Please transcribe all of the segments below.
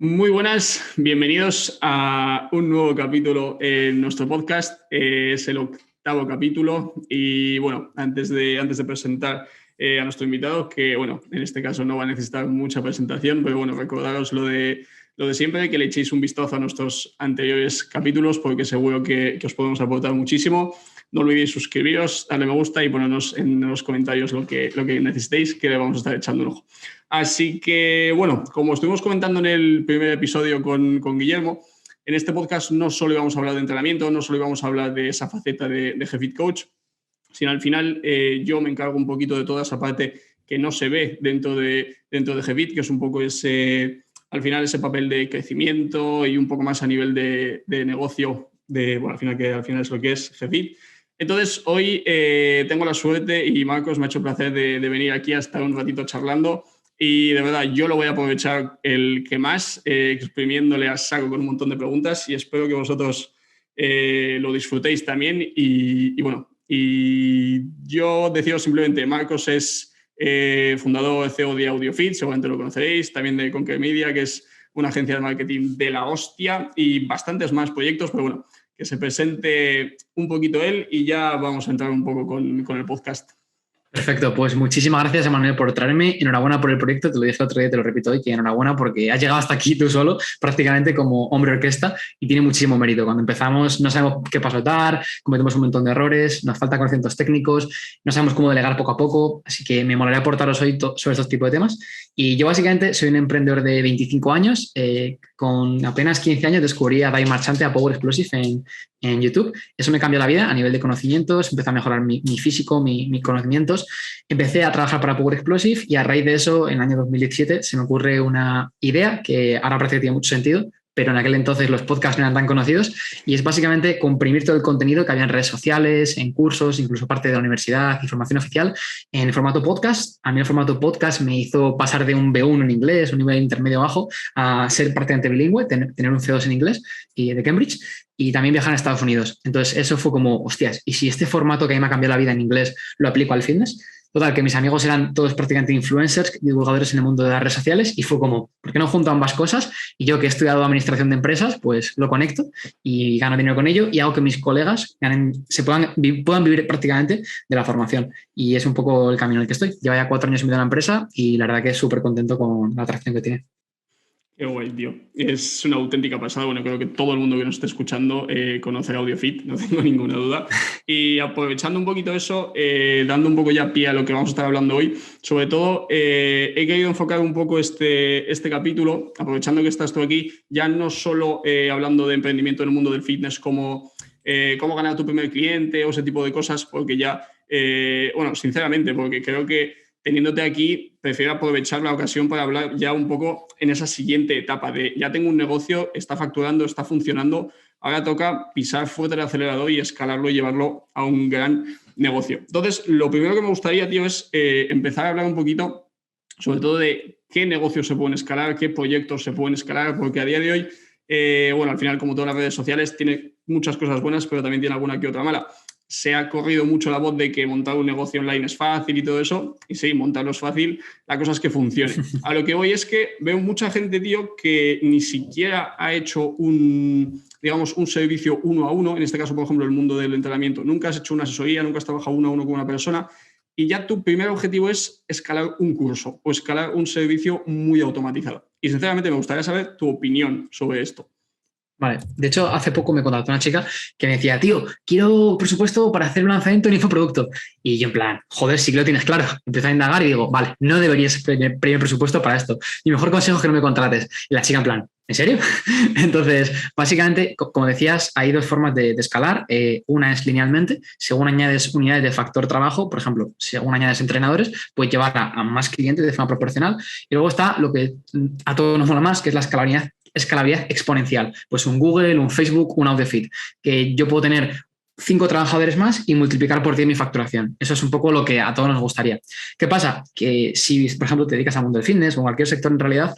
Muy buenas, bienvenidos a un nuevo capítulo en nuestro podcast. Es el octavo capítulo y bueno, antes de presentar a nuestro invitado, que bueno, en este caso no va a necesitar mucha presentación, pero bueno, recordaros lo de siempre, que le echéis un vistazo a nuestros anteriores capítulos porque seguro que os podemos aportar muchísimo. No olvidéis suscribiros, darle me gusta y ponernos en los comentarios lo que necesitéis, que le vamos a estar echando un ojo. Así que, bueno, como estuvimos comentando en el primer episodio con Guillermo, en este podcast no solo íbamos a hablar de entrenamiento, no solo íbamos a hablar de esa faceta de GFit Coach, sino al final yo me encargo un poquito de toda esa parte que no se ve dentro de GFit, que es un poco al final ese papel de crecimiento y un poco más a nivel de negocio, bueno, al final es lo que es GFit. Entonces, hoy tengo la suerte y Marcos me ha hecho el placer de venir aquí a estar un ratito charlando. Y de verdad, yo lo voy a aprovechar el que más, exprimiéndole a saco con un montón de preguntas y espero que vosotros lo disfrutéis también. Y bueno, y yo decido simplemente, Marcos es fundador CEO de AudioFit, seguramente lo conoceréis, también de Conquer Media, que es una agencia de marketing de la hostia y bastantes más proyectos, pero bueno, que se presente un poquito él y ya vamos a entrar un poco con el podcast. Perfecto, pues muchísimas gracias, Emanuel, por traerme. Enhorabuena por el proyecto, te lo dije el otro día, te lo repito hoy, que enhorabuena porque has llegado hasta aquí tú solo, prácticamente como hombre orquesta, y tiene muchísimo mérito. Cuando empezamos no sabemos qué paso dar, cometemos un montón de errores, nos faltan conocimientos técnicos, no sabemos cómo delegar poco a poco, así que me molaría aportaros hoy sobre estos tipos de temas. Y yo básicamente soy un emprendedor de 25 años, con apenas 15 años descubrí a Dai Marchante, a Power Explosive en YouTube. Eso me cambió la vida a nivel de conocimientos, empecé a mejorar mi físico, mis conocimientos. Empecé a trabajar para Power Explosive y a raíz de eso, en el año 2017, se me ocurre una idea que ahora parece que tiene mucho sentido, pero en aquel entonces los podcasts no eran tan conocidos, y es básicamente comprimir todo el contenido que había en redes sociales, en cursos, incluso parte de la universidad, información oficial, en formato podcast. A mí el formato podcast me hizo pasar de un B1 en inglés, un nivel intermedio bajo, a ser prácticamente bilingüe, tener un C2 en inglés y de Cambridge, y también viajar a Estados Unidos. Entonces eso fue como, hostias, ¿y si este formato que a mí me ha cambiado la vida en inglés lo aplico al fitness? Total, que mis amigos eran todos prácticamente influencers, divulgadores en el mundo de las redes sociales, y fue como, ¿por qué no junto ambas cosas? Y yo, que he estudiado administración de empresas, pues lo conecto y gano dinero con ello y hago que mis colegas puedan vivir prácticamente de la formación. Y es un poco el camino en el que estoy. Llevo ya 4 años y medio en la empresa y la verdad que súper contento con la atracción que tiene. Qué guay, tío. Es una auténtica pasada. Bueno, creo que todo el mundo que nos esté escuchando conoce AudioFit, no tengo ninguna duda. Y aprovechando un poquito eso, dando un poco ya pie a lo que vamos a estar hablando hoy, sobre todo he querido enfocar un poco este capítulo, aprovechando que estás tú aquí, ya no solo hablando de emprendimiento en el mundo del fitness, como cómo ganar tu primer cliente o ese tipo de cosas, porque ya, bueno, sinceramente, porque creo que teniéndote aquí, prefiero aprovechar la ocasión para hablar ya un poco en esa siguiente etapa de ya tengo un negocio, está facturando, está funcionando, ahora toca pisar fuerte el acelerador y escalarlo y llevarlo a un gran negocio. Entonces, lo primero que me gustaría, tío, es empezar a hablar un poquito sobre todo de qué negocios se pueden escalar, qué proyectos se pueden escalar, porque a día de hoy, bueno, al final, como todas las redes sociales, tiene muchas cosas buenas, pero también tiene alguna que otra mala. Se ha corrido mucho la voz de que montar un negocio online es fácil y todo eso, y sí, montarlo es fácil, la cosa es que funcione. A lo que voy es que veo mucha gente, tío, que ni siquiera ha hecho un servicio 1 a 1, en este caso, por ejemplo, el mundo del entrenamiento. Nunca has hecho una asesoría, nunca has trabajado 1 a 1 con una persona, y ya tu primer objetivo es escalar un curso o escalar un servicio muy automatizado. Y sinceramente me gustaría saber tu opinión sobre esto. Vale, de hecho, hace poco me contactó una chica que me decía, tío, quiero presupuesto para hacer un lanzamiento en infoproducto. Y yo en plan, joder, sí que lo tienes claro. Empiezo a indagar y digo, vale, no deberías pedir presupuesto para esto. Mi mejor consejo es que no me contrates. Y la chica en plan, ¿en serio? Entonces, básicamente, como decías, hay 2 formas de escalar. Una es linealmente, según añades unidades de factor trabajo, por ejemplo, según añades entrenadores, puedes llevar a más clientes de forma proporcional. Y luego está lo que a todos nos mola más, que es la escalabilidad exponencial. Pues un Google, un Facebook, un AudioFit, que yo puedo tener 5 trabajadores más y multiplicar por 10 mi facturación. Eso es un poco lo que a todos nos gustaría. ¿Qué pasa? Que si, por ejemplo, te dedicas al mundo del fitness o cualquier sector en realidad,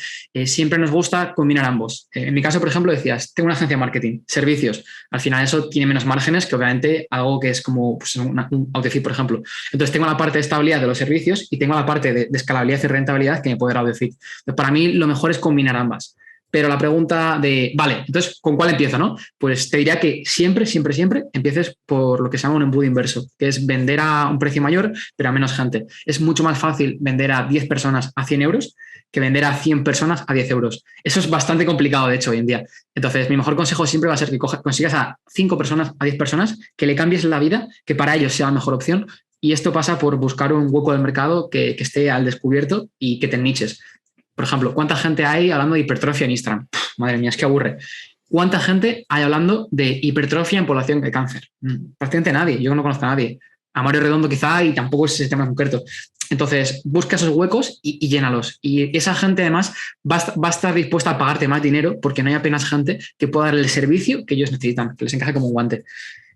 siempre nos gusta combinar ambos. En mi caso, por ejemplo, decías, tengo una agencia de marketing, servicios. Al final eso tiene menos márgenes que obviamente algo que es como pues, un AudioFit, por ejemplo. Entonces tengo la parte de estabilidad de los servicios y tengo la parte de escalabilidad y rentabilidad que me puede dar AudioFit. Para mí lo mejor es combinar ambas. Pero la pregunta de, vale, entonces, ¿con cuál empiezo, no? Pues te diría que siempre empieces por lo que se llama un embudo inverso, que es vender a un precio mayor, pero a menos gente. Es mucho más fácil vender a 10 personas a 100 euros que vender a 100 personas a 10 euros. Eso es bastante complicado, de hecho, hoy en día. Entonces, mi mejor consejo siempre va a ser que consigas a 5 personas, a 10 personas, que le cambies la vida, que para ellos sea la mejor opción. Y esto pasa por buscar un hueco del mercado que esté al descubierto y que te niches. Por ejemplo, ¿cuánta gente hay hablando de hipertrofia en Instagram? Madre mía, es que aburre. ¿Cuánta gente hay hablando de hipertrofia en población de cáncer? Prácticamente nadie. Yo no conozco a nadie. A Mario Redondo quizá, y tampoco es ese tema concreto. Entonces, busca esos huecos y llénalos. Y esa gente, además, va a estar dispuesta a pagarte más dinero porque no hay apenas gente que pueda dar el servicio que ellos necesitan, que les encaje como un guante.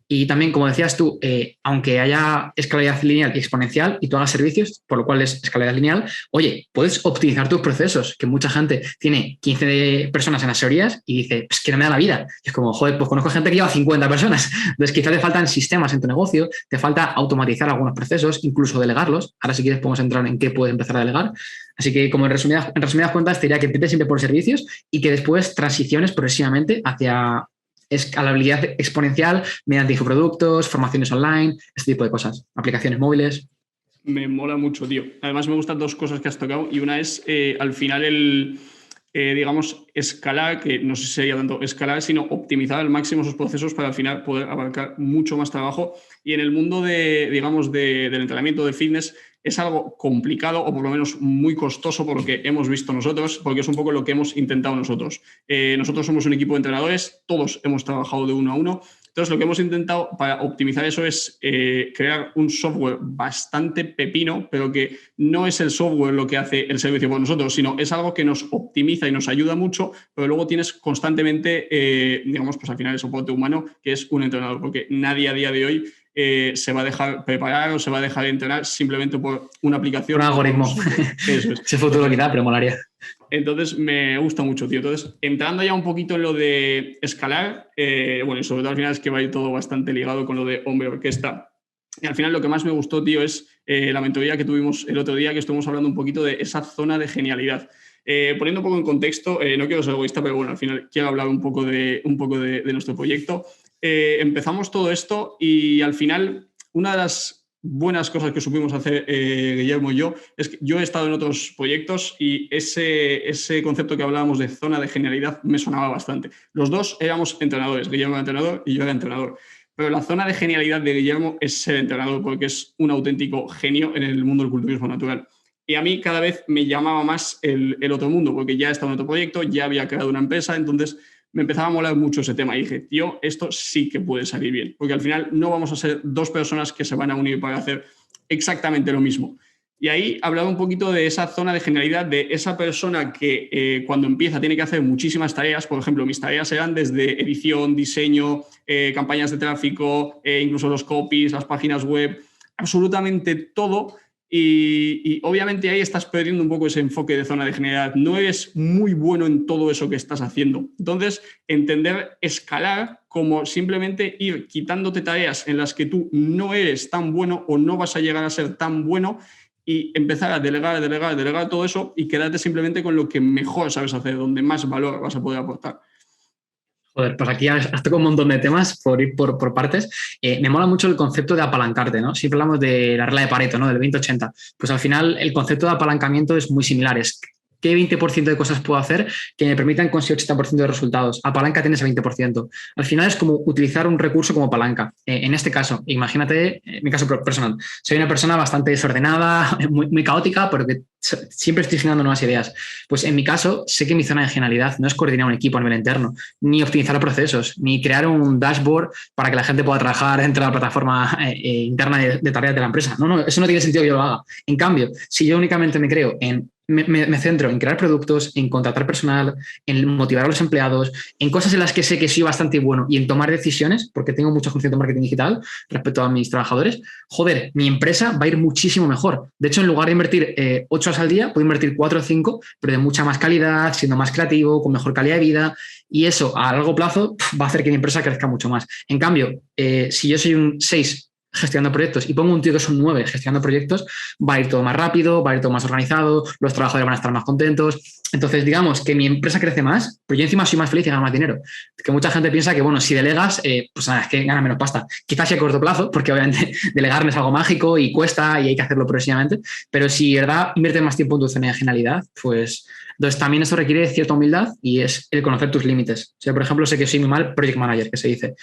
Y también, como decías tú, aunque haya escalabilidad lineal y exponencial y tú hagas servicios, por lo cual es escalabilidad lineal, oye, puedes optimizar tus procesos, que mucha gente tiene 15 personas en asesorías y dice, pues que no me da la vida. Y es como, joder, pues conozco gente que lleva 50 personas. Entonces, quizás te faltan sistemas en tu negocio, te falta automatizar algunos procesos, incluso delegarlos. Ahora, si quieres, podemos entrar en qué puedes empezar a delegar. Así que, como en resumidas cuentas, te diría que empieces siempre por servicios y que después transiciones progresivamente hacia escalabilidad exponencial mediante infoproductos, formaciones online, este tipo de cosas, aplicaciones móviles. Me mola mucho, tío. Además, me gustan dos cosas que has tocado y una es, al final, digamos, escalar, que no sé si sería tanto escalar, sino optimizar al máximo esos procesos para al final poder abarcar mucho más trabajo. Y en el mundo digamos, del entrenamiento de fitness es algo complicado o por lo menos muy costoso por lo que hemos visto nosotros, porque es un poco lo que hemos intentado nosotros. Nosotros somos un equipo de entrenadores, todos hemos trabajado de uno a uno. Entonces, lo que hemos intentado para optimizar eso es crear un software bastante pepino, pero que no es el software lo que hace el servicio por nosotros, sino es algo que nos optimiza y nos ayuda mucho, pero luego tienes constantemente, digamos, pues al final el soporte humano, que es un entrenador, porque nadie a día de hoy se va a dejar preparar o se va a dejar entrenar simplemente por una aplicación. Un algoritmo. Eso es. Ese futuro quizá, pero molaría. Entonces, me gusta mucho, tío. Entonces, entrando ya un poquito en lo de escalar, bueno, y sobre todo al final es que va a ir todo bastante ligado con lo de hombre orquesta. Y al final lo que más me gustó, tío, es la mentoría que tuvimos el otro día, que estuvimos hablando un poquito de esa zona de genialidad. Poniendo un poco en contexto, no quiero ser egoísta, pero bueno, al final quiero hablar un poco de nuestro proyecto. Empezamos todo esto y al final una de las buenas cosas que supimos hacer Guillermo y yo es que yo he estado en otros proyectos y ese concepto que hablábamos de zona de genialidad me sonaba bastante. Los dos éramos entrenadores, Guillermo era entrenador y yo era entrenador. Pero la zona de genialidad de Guillermo es ser entrenador porque es un auténtico genio en el mundo del culturismo natural. Y a mí cada vez me llamaba más el otro mundo porque ya estaba en otro proyecto, ya había creado una empresa, entonces me empezaba a molar mucho ese tema y dije, tío, esto sí que puede salir bien, porque al final no vamos a ser dos personas que se van a unir para hacer exactamente lo mismo. Y ahí hablaba un poquito de esa zona de genialidad, de esa persona que cuando empieza tiene que hacer muchísimas tareas. Por ejemplo, mis tareas eran desde edición, diseño, campañas de tráfico, incluso los copies, las páginas web, absolutamente todo. Y obviamente ahí estás perdiendo un poco ese enfoque de zona de genialidad. No eres muy bueno en todo eso que estás haciendo. Entonces, entender escalar como simplemente ir quitándote tareas en las que tú no eres tan bueno o no vas a llegar a ser tan bueno y empezar a delegar todo eso y quedarte simplemente con lo que mejor sabes hacer, donde más valor vas a poder aportar. Joder, pues aquí has tocado un montón de temas por ir por partes. Me mola mucho el concepto de apalancarte, ¿no? Siempre hablamos de la regla de Pareto, ¿no? Del 20-80. Pues al final el concepto de apalancamiento es muy similar. Es ¿qué 20% de cosas puedo hacer que me permitan conseguir 80% de resultados? Apaláncate en ese 20%. Al final es como utilizar un recurso como palanca. En este caso, imagínate, en mi caso personal, soy una persona bastante desordenada, muy caótica, pero que siempre estoy generando nuevas ideas. Pues en mi caso, sé que mi zona de genialidad no es coordinar un equipo a nivel interno, ni optimizar procesos, ni crear un dashboard para que la gente pueda trabajar dentro de la plataforma interna de tareas de la empresa. No, eso no tiene sentido que yo lo haga. En cambio, si yo únicamente me centro en crear productos, en contratar personal, en motivar a los empleados, en cosas en las que sé que soy bastante bueno y en tomar decisiones, porque tengo mucho conocimiento de marketing digital respecto a mis trabajadores, joder, mi empresa va a ir muchísimo mejor. De hecho, en lugar de invertir 8 horas al día, puedo invertir 4 o 5, pero de mucha más calidad, siendo más creativo, con mejor calidad de vida, y eso a largo plazo va a hacer que mi empresa crezca mucho más. En cambio, si yo soy un 6 gestionando proyectos y pongo un tío que son 9 gestionando proyectos, va a ir todo más rápido, va a ir todo más organizado, los trabajadores van a estar más contentos. Entonces, digamos que mi empresa crece más, pero yo encima soy más feliz y gano más dinero. Que mucha gente piensa que, bueno, si delegas, pues nada, es que gana menos pasta. Quizás a corto plazo, porque obviamente delegar no es algo mágico y cuesta y hay que hacerlo progresivamente, pero si, verdad, inviertes más tiempo en tu zona de genialidad, pues... Entonces, también esto requiere cierta humildad y es el conocer tus límites. O sea, por ejemplo, sé que soy muy mal project manager, que se dice.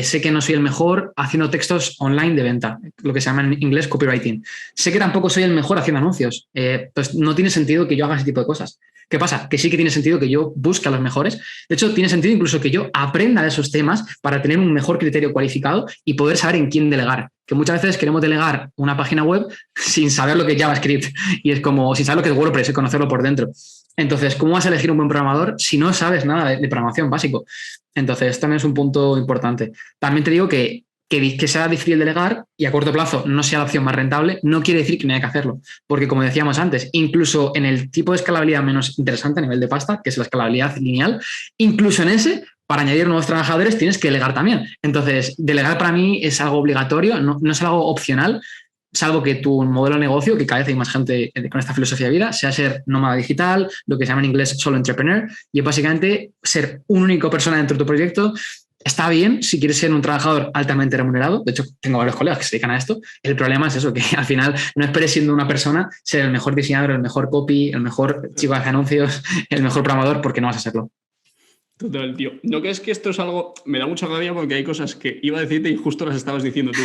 Sé que no soy el mejor haciendo textos online de venta, lo que se llama en inglés copywriting. Sé que tampoco soy el mejor haciendo anuncios. Pues no tiene sentido que yo haga ese tipo de cosas. ¿Qué pasa? Que sí que tiene sentido que yo busque a los mejores. De hecho, tiene sentido incluso que yo aprenda de esos temas para tener un mejor criterio cualificado y poder saber en quién delegar. Que muchas veces queremos delegar una página web sin saber lo que es JavaScript y es como sin saber lo que es WordPress y conocerlo por dentro. Entonces, ¿cómo vas a elegir un buen programador si no sabes nada de programación básico? Entonces, también es un punto importante. También te digo que sea difícil delegar y a corto plazo no sea la opción más rentable, no quiere decir que no haya que hacerlo. Porque, como decíamos antes, incluso en el tipo de escalabilidad menos interesante a nivel de pasta, que es la escalabilidad lineal, incluso en ese, para añadir nuevos trabajadores tienes que delegar también. Entonces, delegar para mí es algo obligatorio, no es algo opcional, salvo que tu modelo de negocio, que cada vez hay más gente con esta filosofía de vida, sea ser nómada digital, lo que se llama en inglés solo entrepreneur, y es básicamente ser una única persona dentro de tu proyecto. Está bien si quieres ser un trabajador altamente remunerado. De hecho, tengo varios colegas que se dedican a esto. El problema es eso, que al final no esperes siendo una persona ser el mejor diseñador, el mejor copy, el mejor chico de anuncios, el mejor programador, porque no vas a serlo. Total, tío. ¿No crees que esto es algo...? Me da mucha rabia porque hay cosas que iba a decirte y justo las estabas diciendo tú.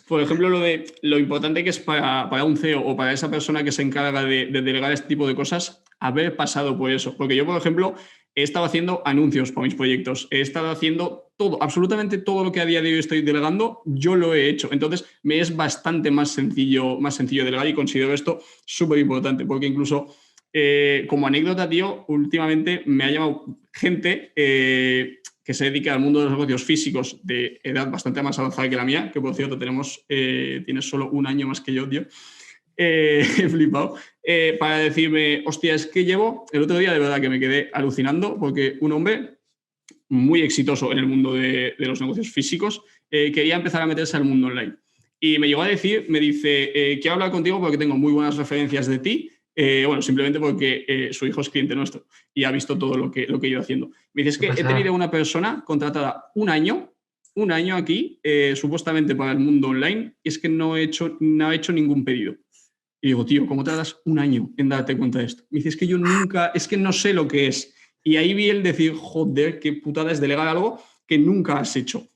Por ejemplo, lo importante que es para un CEO o para esa persona que se encarga de delegar este tipo de cosas, haber pasado por eso. Porque yo, por ejemplo, he estado haciendo anuncios para mis proyectos. He estado haciendo todo, absolutamente todo lo que a día de hoy estoy delegando, yo lo he hecho. Entonces, me es bastante más sencillo delegar y considero esto súper importante porque incluso... como anécdota, tío, últimamente me ha llamado gente que se dedica al mundo de los negocios físicos de edad bastante más avanzada que la mía, que por cierto tienes solo un año más que yo, tío. He flipado. Para decirme, hostia, es que llevo el otro día de verdad que me quedé alucinando porque un hombre muy exitoso en el mundo de los negocios físicos quería empezar a meterse al mundo online. Y me llegó a decir, me dice, quiero hablar contigo porque tengo muy buenas referencias de ti. Bueno, simplemente porque su hijo es cliente nuestro y ha visto todo lo que he ido haciendo. Me dice, es que he tenido una persona contratada un año aquí, supuestamente para el mundo online, y es que no ha hecho ningún pedido. Y digo, tío, ¿cómo tardas un año en darte cuenta de esto? Me dice, es que yo nunca, es que no sé lo que es. Y ahí vi el decir, joder, qué putada es delegar algo que nunca has hecho.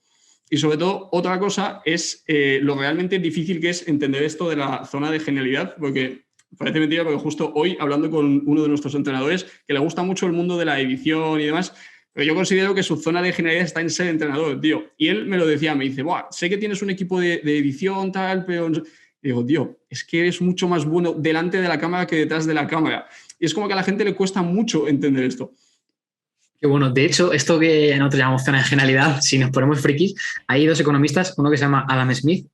Y sobre todo, otra cosa es lo realmente difícil que es entender esto de la zona de genialidad, porque... Parece mentira, porque justo hoy, hablando con uno de nuestros entrenadores, que le gusta mucho el mundo de la edición y demás, pero yo considero que su zona de genialidad está en ser entrenador, tío. Y él me lo decía, me dice, buah, sé que tienes un equipo de edición, tal, pero... Y digo, tío, es que eres mucho más bueno delante de la cámara que detrás de la cámara. Y es como que a la gente le cuesta mucho entender esto. Que bueno, de hecho, esto que nosotros llamamos zona de genialidad, si nos ponemos frikis, hay dos economistas, uno que se llama Adam Smith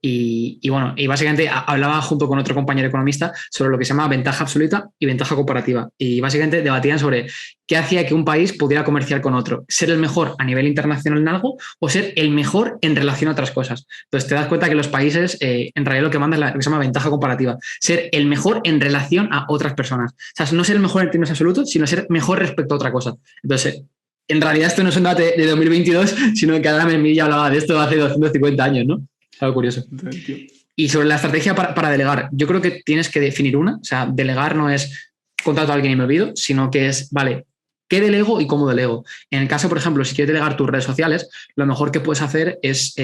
y bueno, y básicamente hablaba junto con otro compañero economista sobre lo que se llama ventaja absoluta y ventaja comparativa. Y básicamente debatían sobre qué hacía que un país pudiera comerciar con otro. Ser el mejor a nivel internacional en algo o ser el mejor en relación a otras cosas. Entonces te das cuenta que los países, en realidad lo que manda es lo que se llama ventaja comparativa. Ser el mejor en relación a otras personas. O sea, no ser el mejor en términos absolutos, sino ser mejor respecto a otra cosa. Entonces, en realidad esto no es un debate de 2022, sino que Adam Smith ya hablaba de esto hace 250 años, ¿no? Algo curioso. Y sobre la estrategia para delegar, yo creo que tienes que definir una. O sea, delegar no es contrato a alguien y me olvido, sino que es, vale, ¿qué delego y cómo delego? En el caso, por ejemplo, si quieres delegar tus redes sociales, lo mejor que puedes hacer es,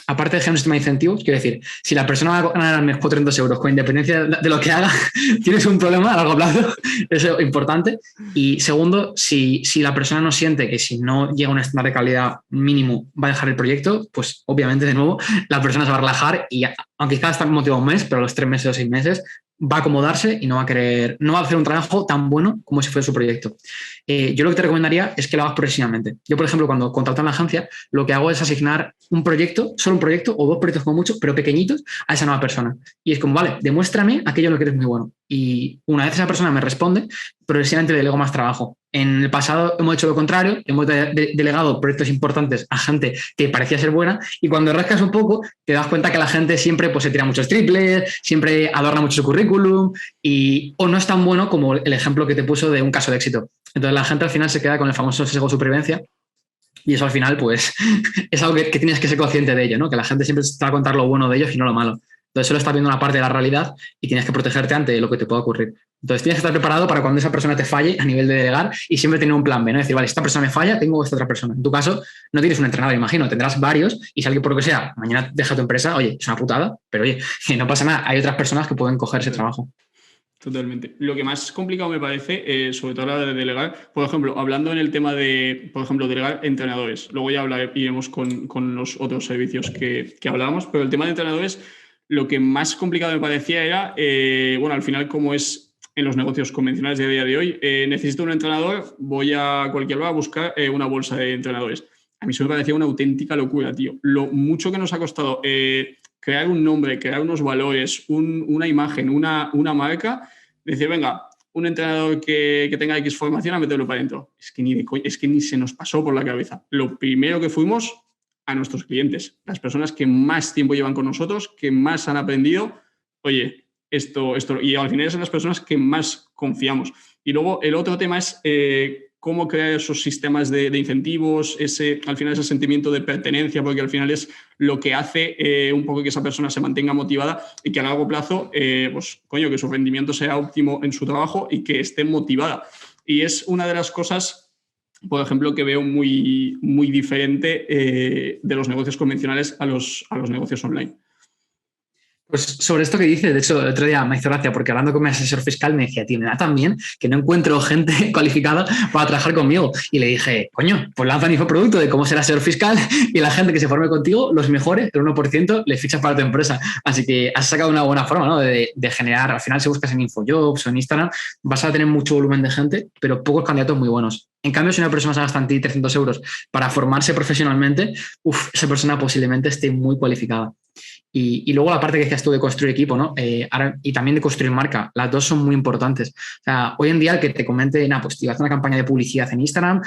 aparte de generar un sistema de incentivos, quiero decir, si la persona va a ganar al mes 400 euros con independencia de lo que haga, tienes un problema a largo plazo, eso es importante. Y segundo, si la persona no siente que si no llega a un estándar de calidad mínimo va a dejar el proyecto, pues obviamente de nuevo la persona se va a relajar y aunque quizás está motivado un mes, pero a los 3 meses o 6 meses va a acomodarse y no va a hacer un trabajo tan bueno como si fuera su proyecto. Yo lo que te recomendaría es que lo hagas progresivamente. Yo, por ejemplo, cuando contrato en la agencia, lo que hago es asignar un proyecto, solo un proyecto o 2 proyectos como mucho, pero pequeñitos, a esa nueva persona. Y es como, vale, demuéstrame aquello en lo que eres muy bueno. Y una vez esa persona me responde, progresivamente le delego más trabajo. En el pasado hemos hecho lo contrario, hemos delegado proyectos importantes a gente que parecía ser buena y cuando rascas un poco te das cuenta que la gente siempre pues, se tira muchos triples, siempre adorna mucho su currículum o no es tan bueno como el ejemplo que te puso de un caso de éxito. Entonces la gente al final se queda con el famoso sesgo de supervivencia y eso al final pues es algo que tienes que ser consciente de ello, ¿no? Que la gente siempre te va a contar lo bueno de ellos y no lo malo. Entonces solo estás viendo una parte de la realidad y tienes que protegerte ante lo que te pueda ocurrir. Entonces tienes que estar preparado para cuando esa persona te falle a nivel de delegar y siempre tener un plan B, ¿no? Decir, vale, esta persona me falla, tengo esta otra persona. En tu caso, no tienes un entrenador, imagino, tendrás varios y si alguien por lo que sea mañana deja tu empresa, oye, es una putada, pero oye, no pasa nada, hay otras personas que pueden coger ese trabajo. Totalmente. Lo que más complicado me parece, sobre todo a la hora de delegar, por ejemplo, hablando en el tema de, por ejemplo, delegar entrenadores. Luego ya iremos con los otros servicios que hablábamos, pero el tema de entrenadores, lo que más complicado me parecía era, bueno, al final, como es en los negocios convencionales de día de hoy, necesito un entrenador, voy a cualquier lugar a buscar una bolsa de entrenadores. A mí eso me parecía una auténtica locura, tío. Lo mucho que nos ha costado crear un nombre, crear unos valores, una imagen, una marca, decir, venga, un entrenador que tenga X formación a meterlo para adentro. Es que ni se nos pasó por la cabeza. Lo primero que fuimos a nuestros clientes, las personas que más tiempo llevan con nosotros, que más han aprendido, oye, esto, y al final son las personas que más confiamos. Y luego el otro tema es cómo crear esos sistemas de incentivos, al final ese sentimiento de pertenencia, porque al final es lo que hace un poco que esa persona se mantenga motivada y que a largo plazo, pues, coño, que su rendimiento sea óptimo en su trabajo y que esté motivada. Y es una de las cosas, por ejemplo, que veo muy, muy diferente de los negocios convencionales a los negocios online. Pues sobre esto que dices, de hecho, el otro día me hizo gracia porque hablando con mi asesor fiscal me decía, tío, me da tan bien que no encuentro gente cualificada para trabajar conmigo. Y le dije, coño, pues lanza un infoproducto de cómo ser asesor fiscal y la gente que se forme contigo, los mejores, el 1%, le fichas para tu empresa. Así que has sacado una buena forma, ¿no? de generar, al final si buscas en Infojobs o en Instagram, vas a tener mucho volumen de gente, pero pocos candidatos muy buenos. En cambio, si una persona se gasta en ti 300 euros para formarse profesionalmente, esa persona posiblemente esté muy cualificada. Y luego la parte que decías tú de construir equipo, ¿no? Y también de construir marca. Las dos son muy importantes. O sea, hoy en día el que te comente, pues te haz una campaña de publicidad en Instagram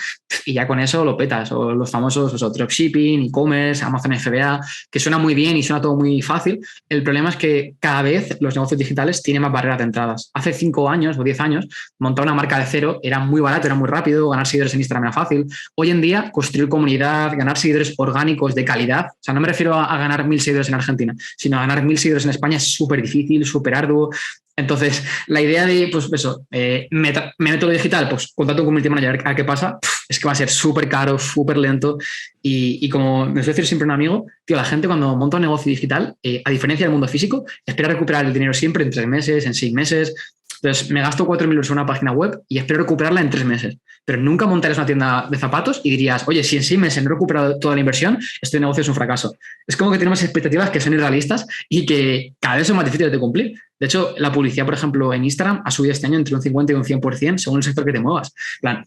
y ya con eso lo petas. O los famosos dropshipping, e-commerce, Amazon FBA, que suena muy bien y suena todo muy fácil. El problema es que cada vez los negocios digitales tienen más barreras de entradas. Hace 5 años o 10 años, montar una marca de cero era muy barato, era muy rápido, ganar seguidores en Instagram era fácil. Hoy en día, construir comunidad, ganar seguidores orgánicos de calidad. O sea, no me refiero a ganar 1.000 seguidores en Argentina, sino ganar 1.000 seguidores en España es súper difícil, súper arduo. Entonces, la idea de, pues eso, me meto lo digital, pues contrato un community manager a ver qué pasa, es que va a ser súper caro, súper lento. Y como me suele decir siempre un amigo, tío, la gente cuando monta un negocio digital, a diferencia del mundo físico, espera recuperar el dinero siempre en 3 meses, en 6 meses. Entonces, me gasto 4.000 euros en una página web y espero recuperarla en 3 meses. Pero nunca montarías una tienda de zapatos y dirías, oye, si en 6 meses no he recuperado toda la inversión, este negocio es un fracaso. Es como que tenemos expectativas que son irrealistas y que cada vez son más difíciles de cumplir. De hecho, la publicidad, por ejemplo, en Instagram ha subido este año entre un 50 y un 100% según el sector que te muevas. En plan,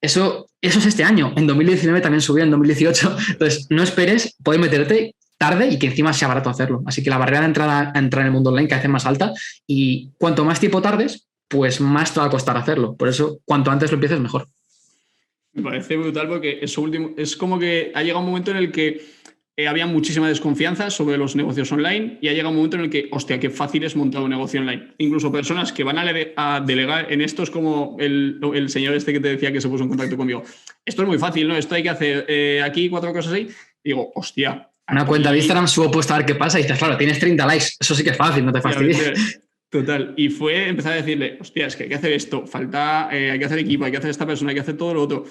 eso es este año. En 2019 también subió, en 2018. Entonces, no esperes, puedes meterte tarde y que encima sea barato hacerlo. Así que la barrera de entrada a entrar en el mundo online cada vez es más alta y cuanto más tiempo tardes, pues más te va a costar hacerlo. Por eso, cuanto antes lo empieces, mejor. Me parece brutal porque eso último es como que ha llegado un momento en el que había muchísima desconfianza sobre los negocios online y ha llegado un momento en el que, hostia, qué fácil es montar un negocio online. Incluso personas que van a delegar en esto, es como el señor este que te decía que se puso en contacto conmigo. Esto es muy fácil, ¿no? Esto hay que hacer aquí 4 cosas así. Y digo, hostia. Una cuenta de Instagram subo puesto a ver qué pasa y dices, claro, tienes 30 likes. Eso sí que es fácil, no te fastidies. Total. Y fue empezar a decirle, hostia, es que hay que hacer esto, hay que hacer equipo, hay que hacer esta persona, hay que hacer todo lo otro.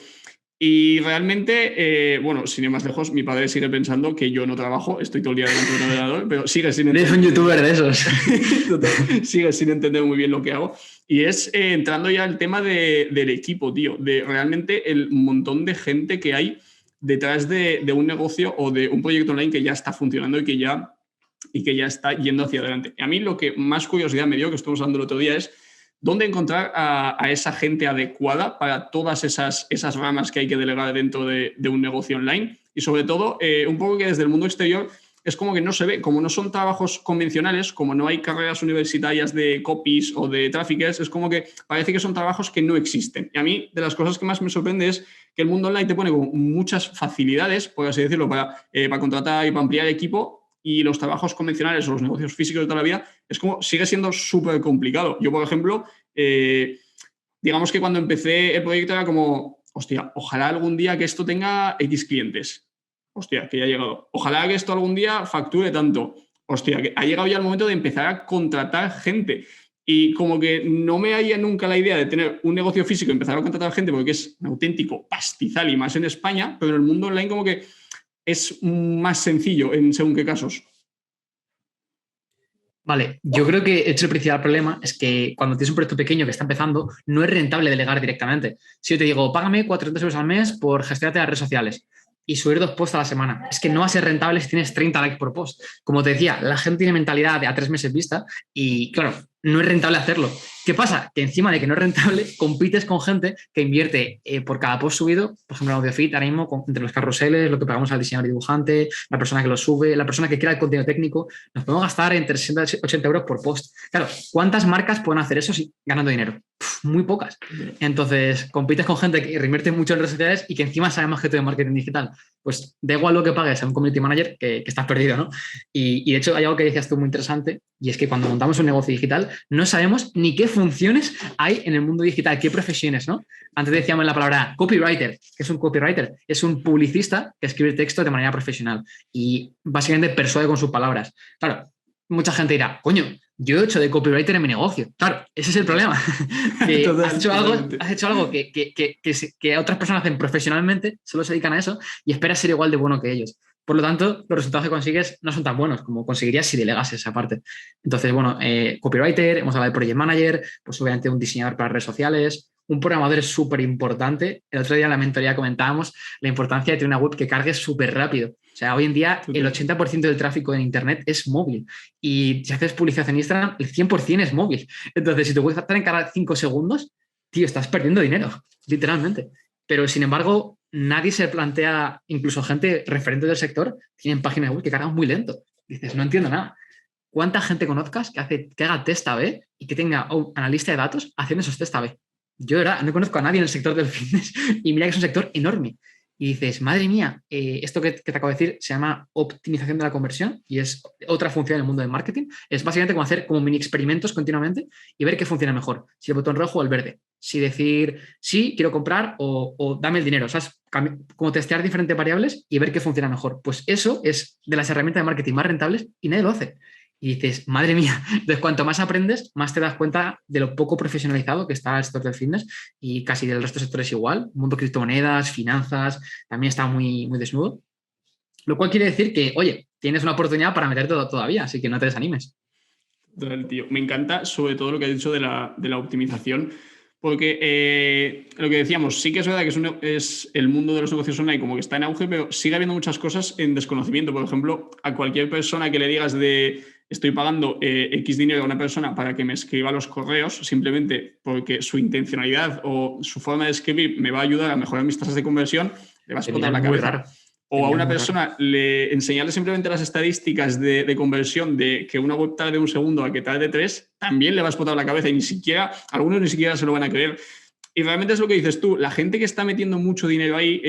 Y realmente, bueno, sin ir más lejos, mi padre sigue pensando que yo no trabajo, estoy todo el día delante de un ordenador, pero sigue sin entender. Eres un youtuber de esos. Total, sigue sin entender muy bien lo que hago. Y es entrando ya al tema del equipo, tío, de realmente el montón de gente que hay detrás de un negocio o de un proyecto online que ya está funcionando y que ya está yendo hacia adelante. Y a mí lo que más curiosidad me dio, que estuvimos hablando el otro día, es dónde encontrar a esa gente adecuada para todas esas ramas que hay que delegar dentro de un negocio online. Y sobre todo, un poco que desde el mundo exterior es como que no se ve, como no son trabajos convencionales, como no hay carreras universitarias de copies o de traffickers, es como que parece que son trabajos que no existen. Y a mí, de las cosas que más me sorprende es que el mundo online te pone como muchas facilidades, por así decirlo, para contratar y para ampliar equipo, y los trabajos convencionales o los negocios físicos de toda la vida, es como sigue siendo súper complicado. Yo, por ejemplo, digamos que cuando empecé el proyecto era como, hostia, ojalá algún día que esto tenga X clientes. Hostia, que ya ha llegado. Ojalá que esto algún día facture tanto. Hostia, que ha llegado ya el momento de empezar a contratar gente. Y como que no me haya nunca la idea de tener un negocio físico y empezar a contratar gente porque es un auténtico pastizal y más en España, pero en el mundo online como que es más sencillo en según qué casos. Vale, yo creo que el principal problema es que cuando tienes un proyecto pequeño que está empezando, no es rentable delegar directamente. Si yo te digo, págame 400 euros al mes por gestionarte las redes sociales y subir 2 posts a la semana, es que no va a ser rentable si tienes 30 likes por post. Como te decía, la gente tiene mentalidad de a 3 meses vista y, claro, no es rentable hacerlo. ¿Qué pasa? Que encima de que no es rentable, compites con gente que invierte por cada post subido, por ejemplo, en AudioFit, ahora mismo, entre los carruseles, lo que pagamos al diseñador y dibujante, la persona que lo sube, la persona que crea el contenido técnico, nos podemos gastar entre 60 y 80 euros por post. Claro, ¿cuántas marcas pueden hacer eso ganando dinero? Muy pocas. Entonces, compites con gente que reinvierte mucho en redes sociales y que encima sabe más que tú de marketing digital. Pues da igual lo que pagues a un community manager que estás perdido, ¿no? Y de hecho hay algo que decías tú muy interesante y es que cuando montamos un negocio digital no sabemos ni qué funciones hay en el mundo digital, qué profesiones, ¿no? Antes decíamos la palabra copywriter. ¿Qué es un copywriter? Es un publicista que escribe texto de manera profesional y básicamente persuade con sus palabras. Claro, mucha gente dirá, coño, yo he hecho de copywriter en mi negocio. Claro, ese es el problema. Has hecho algo que otras personas hacen profesionalmente, solo se dedican a eso y esperas ser igual de bueno que ellos. Por lo tanto, los resultados que consigues no son tan buenos como conseguirías si delegas esa parte. Entonces, bueno, copywriter, hemos hablado de project manager, pues obviamente un diseñador para redes sociales, un programador es súper importante. El otro día en la mentoría comentábamos la importancia de tener una web que cargue súper rápido. O sea, hoy en día el 80% del tráfico en Internet es móvil y si haces publicidad en Instagram, el 100% es móvil. Entonces, si tu web está en cargar 5 segundos, tío, estás perdiendo dinero, literalmente. Pero, sin embargo, nadie se plantea, incluso gente referente del sector, tienen páginas web que cargan muy lento. Dices, no entiendo nada. ¿Cuánta gente conozcas que haga test A/B y que tenga un analista de datos haciendo esos test A/B? Yo, de verdad, no conozco a nadie en el sector del fitness y mira que es un sector enorme. Y dices, madre mía, esto que te acabo de decir se llama optimización de la conversión y es otra función en el mundo del marketing. Es básicamente como hacer como mini experimentos continuamente y ver qué funciona mejor, si el botón rojo o el verde. Si decir, sí, quiero comprar o dame el dinero. O sea, es como testear diferentes variables y ver qué funciona mejor. Pues eso es de las herramientas de marketing más rentables y nadie lo hace. Y dices, madre mía, entonces cuanto más aprendes, más te das cuenta de lo poco profesionalizado que está el sector del fitness y casi del resto de sectores igual. Mundo de criptomonedas, finanzas, también está muy, muy desnudo. Lo cual quiere decir que, oye, tienes una oportunidad para meterte todavía, así que no te desanimes. Tío. Me encanta sobre todo lo que has dicho de la optimización, porque lo que decíamos, sí que es verdad que es el mundo de los negocios online como que está en auge, pero sigue habiendo muchas cosas en desconocimiento. Por ejemplo, a cualquier persona que le digas de estoy pagando X dinero a una persona para que me escriba los correos, simplemente porque su intencionalidad o su forma de escribir me va a ayudar a mejorar mis tasas de conversión, le va a explotar la cabeza. Raro. O a una persona enseñarle simplemente las estadísticas de conversión de que una web tarde 1 segundo a que tarde 3, también le va a explotar la cabeza y algunos ni siquiera se lo van a creer. Y realmente es lo que dices tú, la gente que está metiendo mucho dinero ahí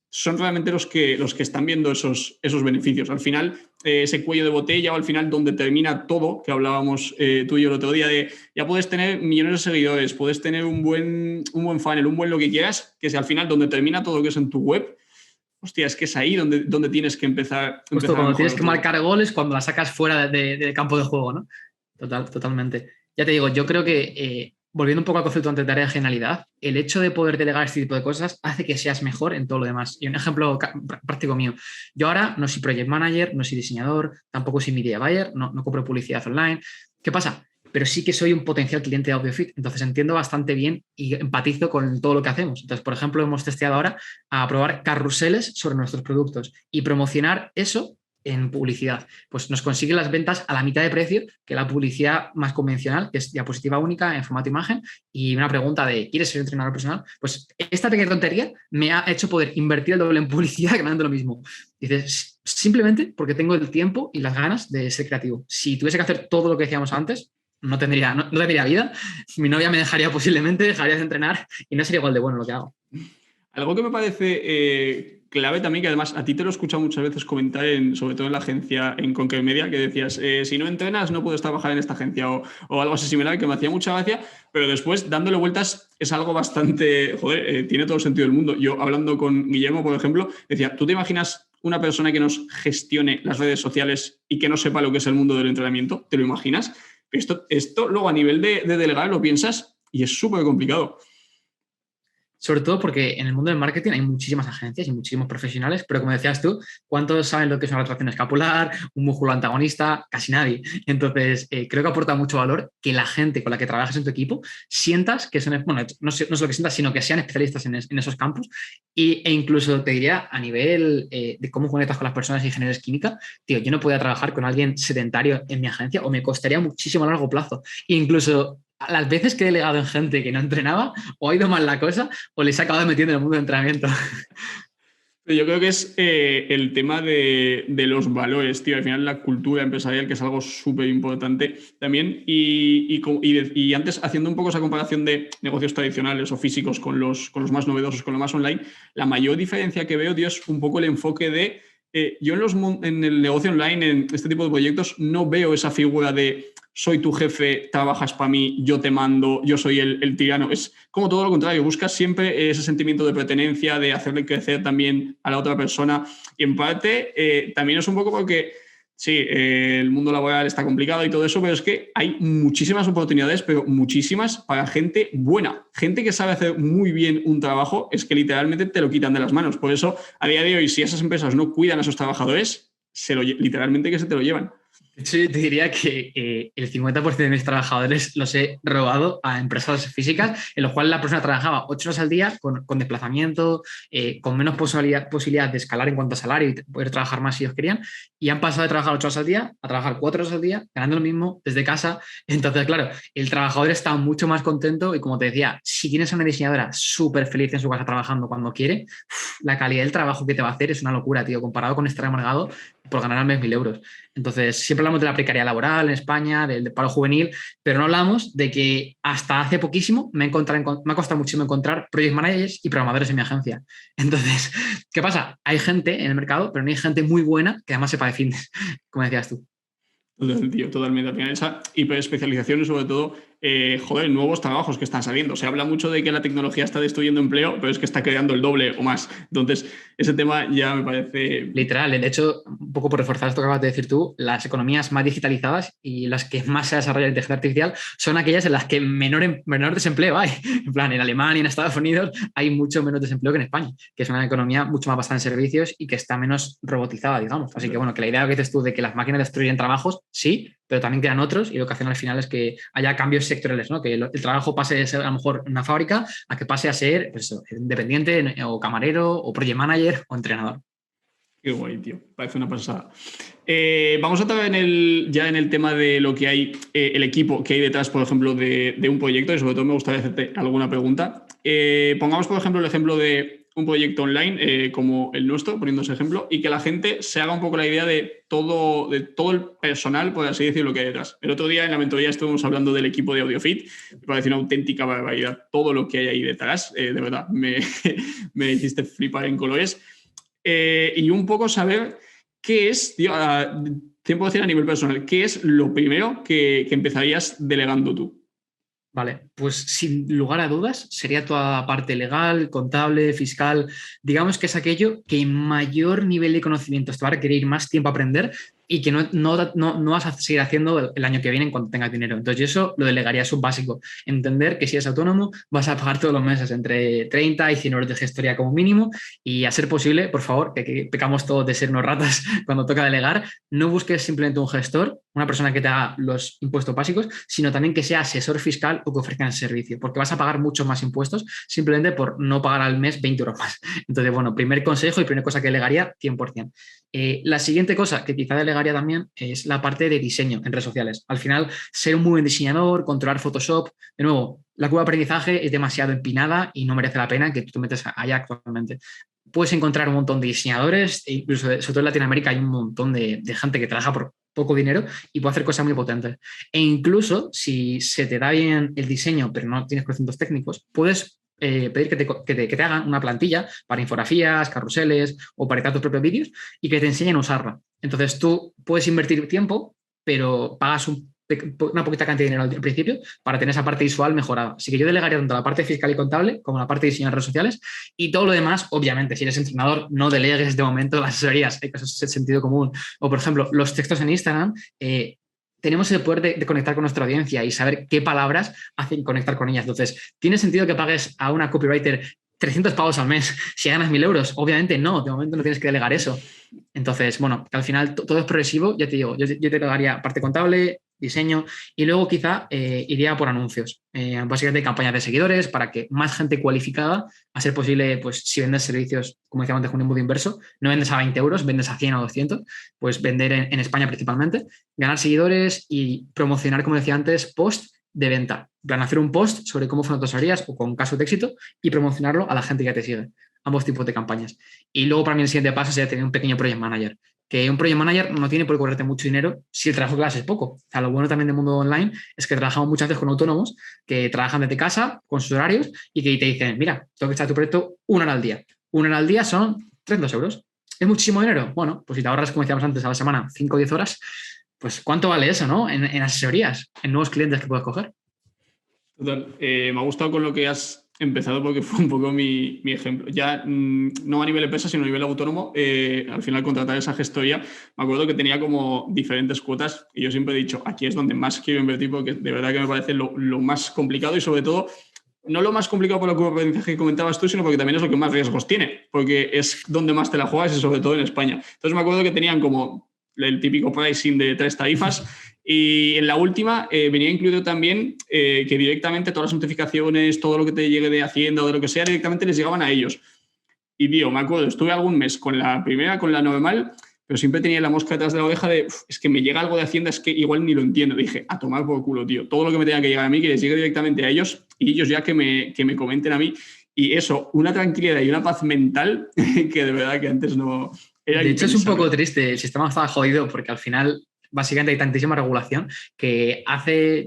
son realmente los que están viendo esos beneficios. Al final, ese cuello de botella o al final donde termina todo, que hablábamos tú y yo el otro día, de ya puedes tener millones de seguidores, puedes tener un buen funnel, un buen lo que quieras, que si al final donde termina todo lo que es en tu web, hostia, es que es ahí donde tienes que empezar. Justo cuando tienes que marcar goles, cuando la sacas fuera del campo de juego, ¿no? Totalmente. Ya te digo, yo creo que, volviendo un poco al concepto de tarea de genialidad, el hecho de poder delegar este tipo de cosas hace que seas mejor en todo lo demás. Y un ejemplo práctico mío. Yo ahora no soy project manager, no soy diseñador, tampoco soy media buyer, no compro publicidad online. ¿Qué pasa? Pero sí que soy un potencial cliente de AudioFit, entonces entiendo bastante bien y empatizo con todo lo que hacemos. Entonces, por ejemplo, hemos testeado ahora a probar carruseles sobre nuestros productos y promocionar eso en publicidad. Pues nos consigue las ventas a la mitad de precio que la publicidad más convencional, que es diapositiva única en formato imagen y una pregunta de ¿quieres ser entrenador personal? Pues esta pequeña tontería me ha hecho poder invertir el doble en publicidad ganando lo mismo. Dices, simplemente porque tengo el tiempo y las ganas de ser creativo. Si tuviese que hacer todo lo que decíamos antes, no tendría vida. Mi novia me dejaría posiblemente, dejaría de entrenar y no sería igual de bueno lo que hago. Algo que me parece clave también, que además a ti te lo he escuchado muchas veces comentar, sobre todo en la agencia, en Concret Media, que decías, si no entrenas no puedes trabajar en esta agencia o algo así similar, que me hacía mucha gracia, pero después dándole vueltas es algo bastante, tiene todo el sentido del mundo. Yo hablando con Guillermo, por ejemplo, decía, ¿tú te imaginas una persona que nos gestione las redes sociales y que no sepa lo que es el mundo del entrenamiento? ¿Te lo imaginas? Esto luego a nivel de delegar lo piensas y es súper complicado. Sobre todo porque en el mundo del marketing hay muchísimas agencias y muchísimos profesionales, pero como decías tú, ¿cuántos saben lo que es una retracción escapular, un músculo antagonista? Casi nadie. Entonces, creo que aporta mucho valor que la gente con la que trabajas en tu equipo sientas que son, bueno, no es lo que sientas, sino que sean especialistas en esos campos e incluso te diría a nivel de cómo conectas con las personas y generas química, tío, yo no podía trabajar con alguien sedentario en mi agencia o me costaría muchísimo a largo plazo. E incluso las veces que he delegado en gente que no entrenaba, o ha ido mal la cosa, o les ha acabado metiendo en el mundo del entrenamiento. Yo creo que es el tema de los valores, tío. Al final la cultura empresarial, que es algo súper importante también. Y antes, haciendo un poco esa comparación de negocios tradicionales o físicos con los más novedosos, con lo más online, la mayor diferencia que veo, tío, es un poco el enfoque de... yo en el negocio online, en este tipo de proyectos, no veo esa figura de soy tu jefe, trabajas para mí, yo te mando, yo soy el tirano. Es como todo lo contrario, buscas siempre ese sentimiento de pertenencia, de hacerle crecer también a la otra persona. Y en parte también es un poco porque, sí, el mundo laboral está complicado y todo eso, pero es que hay muchísimas oportunidades, pero muchísimas para gente buena. Gente que sabe hacer muy bien un trabajo, es que literalmente te lo quitan de las manos. Por eso, a día de hoy, si esas empresas no cuidan a sus trabajadores, literalmente que se te lo llevan. Sí, te diría que el 50% de mis trabajadores los he robado a empresas físicas en los cuales la persona trabajaba 8 horas al día con desplazamiento, con menos posibilidad de escalar en cuanto a salario y poder trabajar más si ellos querían, y han pasado de trabajar 8 horas al día a trabajar 4 horas al día, ganando lo mismo desde casa. Entonces, claro, el trabajador está mucho más contento y, como te decía, si tienes a una diseñadora súper feliz en su casa trabajando cuando quiere, la calidad del trabajo que te va a hacer es una locura, tío, comparado con estar amargado por ganar al mes 1.000 euros. Entonces, siempre hablamos de la precariedad laboral en España, del paro juvenil, pero no hablamos de que hasta hace poquísimo me ha costado muchísimo encontrar project managers y programadores en mi agencia. Entonces, ¿qué pasa? Hay gente en el mercado, pero no hay gente muy buena que además sepa de fitness, como decías tú. Totalmente. Al final, esa hiperespecialización y sobre todo, nuevos trabajos que están saliendo. Se habla mucho de que la tecnología está destruyendo empleo, pero es que está creando el doble o más. Entonces, ese tema ya me parece... Literal, de hecho, un poco por reforzar esto que acabas de decir tú, las economías más digitalizadas y las que más se desarrolla la inteligencia artificial son aquellas en las que menor desempleo hay. En plan, en Alemania, en Estados Unidos, hay mucho menos desempleo que en España, que es una economía mucho más basada en servicios y que está menos robotizada, digamos. Así que, bueno, que la idea que dices tú de que las máquinas destruyen trabajos, sí, pero también crean otros, y lo que hacen al final es que haya cambios sectoriales, ¿no? Que el trabajo pase de ser a lo mejor una fábrica a que pase a ser, pues eso, independiente o camarero o project manager o entrenador. Qué guay, tío. Parece una pasada. Vamos a entrar ya en el tema de lo que hay, el equipo que hay detrás, por ejemplo, de un proyecto, y sobre todo me gustaría hacerte alguna pregunta. Pongamos, por ejemplo, el ejemplo de un proyecto online como el nuestro, poniendo ese ejemplo, y que la gente se haga un poco la idea de todo el personal, por así decirlo, que hay detrás. El otro día en la mentoría estuvimos hablando del equipo de AudioFit, me parece una auténtica barbaridad todo lo que hay ahí detrás. De verdad, me hiciste flipar en colores. Y un poco saber qué es, tío, 100% a nivel personal, qué es lo primero que empezarías delegando tú. Vale, pues sin lugar a dudas sería toda la parte legal, contable, fiscal. Digamos que es aquello que en mayor nivel de conocimientos te va a requerir más tiempo a aprender, y que no vas a seguir haciendo el año que viene en cuanto tengas dinero. Entonces, yo eso lo delegaría, es un básico. Entender que si eres autónomo, vas a pagar todos los meses entre 30 y 100 euros de gestoría como mínimo y a ser posible, por favor, que pecamos todos de ser unos ratas cuando toca delegar, no busques simplemente un gestor, una persona que te haga los impuestos básicos, sino también que sea asesor fiscal o que ofrezcan el servicio, porque vas a pagar muchos más impuestos simplemente por no pagar al mes 20 euros más. Entonces, bueno, primer consejo y primera cosa que delegaría, 100%. La siguiente cosa que quizá delegaría también es la parte de diseño en redes sociales. Al final, ser un muy buen diseñador, controlar Photoshop, de nuevo, la curva de aprendizaje es demasiado empinada y no merece la pena que tú te metas allá actualmente. Puedes encontrar un montón de diseñadores, e incluso sobre todo en Latinoamérica hay un montón de gente que trabaja por poco dinero y puede hacer cosas muy potentes. E incluso si se te da bien el diseño, pero no tienes conocimientos técnicos, puedes pedir que te hagan una plantilla para infografías, carruseles o para editar tus propios vídeos y que te enseñen a usarla. Entonces tú puedes invertir tiempo, pero pagas una poquita cantidad de dinero al principio para tener esa parte visual mejorada. Así que yo delegaría tanto la parte fiscal y contable como la parte de diseño en redes sociales y todo lo demás, obviamente, si eres entrenador, no delegues de momento las asesorías, hay cosas de sentido común. O, por ejemplo, los textos en Instagram, tenemos el poder de conectar con nuestra audiencia y saber qué palabras hacen conectar con ellas. Entonces, ¿tiene sentido que pagues a una copywriter 300 pavos al mes si ganas 1.000 euros? Obviamente no, de momento no tienes que delegar eso. Entonces, bueno, que al final todo es progresivo, ya te digo, yo te delegaría parte contable, diseño y luego quizá iría por anuncios. Básicamente campañas de seguidores para que más gente cualificada, a ser posible, pues si vendes servicios, como decíamos antes, con un embudo inverso, no vendes a 20 euros, vendes a 100 o 200, pues vender en España principalmente, ganar seguidores y promocionar, como decía antes, post de venta. En plan, hacer un post sobre cómo fueron tus asesorías o con casos de éxito y promocionarlo a la gente que te sigue. Ambos tipos de campañas. Y luego para mí el siguiente paso sería tener un pequeño project manager. Que un project manager no tiene por qué cobrarte mucho dinero si el trabajo que haces es poco. O sea, lo bueno también del mundo online es que trabajamos muchas veces con autónomos que trabajan desde casa con sus horarios y que te dicen, mira, tengo que echar tu proyecto 1 hora al día. 1 hora al día son 32 euros. ¿Es muchísimo dinero? Bueno, pues si te ahorras, como decíamos antes, a la semana 5 o 10 horas, pues ¿cuánto vale eso, no? En asesorías, en nuevos clientes que puedes coger. Total. Me ha gustado con lo que has empezado porque fue un poco mi ejemplo. Ya no a nivel empresa, sino a nivel autónomo, al final contratar esa gestoría, me acuerdo que tenía como diferentes cuotas y yo siempre he dicho, aquí es donde más quiero invertir porque de verdad que me parece lo más complicado y sobre todo, no lo más complicado por lo que comentabas tú, sino porque también es lo que más riesgos tiene, porque es donde más te la juegas y sobre todo en España. Entonces me acuerdo que tenían como el típico pricing de 3 tarifas. Y en la última venía incluido también que directamente todas las notificaciones, todo lo que te llegue de Hacienda o de lo que sea, directamente les llegaban a ellos. Y tío, me acuerdo, estuve algún mes con la primera, con la normal, pero siempre tenía la mosca detrás de la oreja de, es que me llega algo de Hacienda, es que igual ni lo entiendo. Dije, a tomar por culo, tío. Todo lo que me tenga que llegar a mí, que les llegue directamente a ellos y ellos ya que me comenten a mí. Y eso, una tranquilidad y una paz mental que de verdad que antes no era. De hecho, es un poco triste. El sistema estaba jodido porque al final básicamente hay tantísima regulación que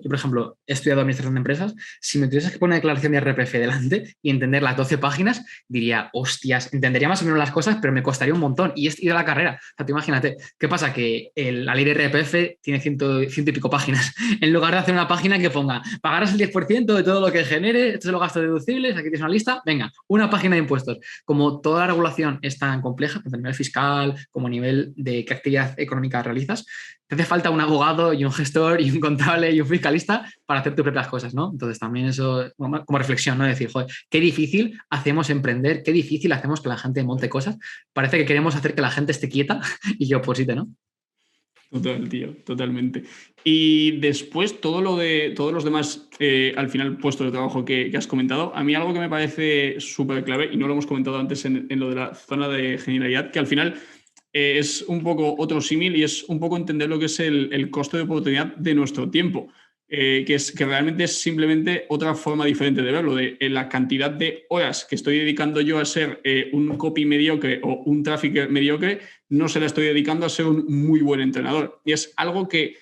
yo, por ejemplo, he estudiado administración de empresas, si me tuvieses que poner una declaración de IRPF delante y entender las 12 páginas, diría, hostias, entendería más o menos las cosas, pero me costaría un montón y es ir a la carrera. O sea, tú imagínate, ¿qué pasa? Que la ley de IRPF tiene ciento y pico páginas. En lugar de hacer una página que ponga, pagarás el 10% de todo lo que genere, estos son los gastos deducibles, aquí tienes una lista, venga, una página de impuestos. Como toda la regulación es tan compleja, tanto a nivel fiscal como a nivel de qué actividad económica realizas, te hace falta un abogado y un gestor y un contable y un fiscalista para hacer tus propias cosas, ¿no? Entonces también eso como reflexión, ¿no? Decir, joder, qué difícil hacemos emprender, qué difícil hacemos que la gente monte cosas. Parece que queremos hacer que la gente esté quieta y que oposite, ¿no? Total, tío, totalmente. Y después todos los demás, al final, puestos de trabajo que has comentado, a mí algo que me parece súper clave, y no lo hemos comentado antes en lo de la zona de generalidad, que al final es un poco otro símil y es un poco entender lo que es el costo de oportunidad de nuestro tiempo, que realmente es simplemente otra forma diferente de verlo, de la cantidad de horas que estoy dedicando yo a ser un copy mediocre o un trafficker mediocre, no se la estoy dedicando a ser un muy buen entrenador. Y es algo que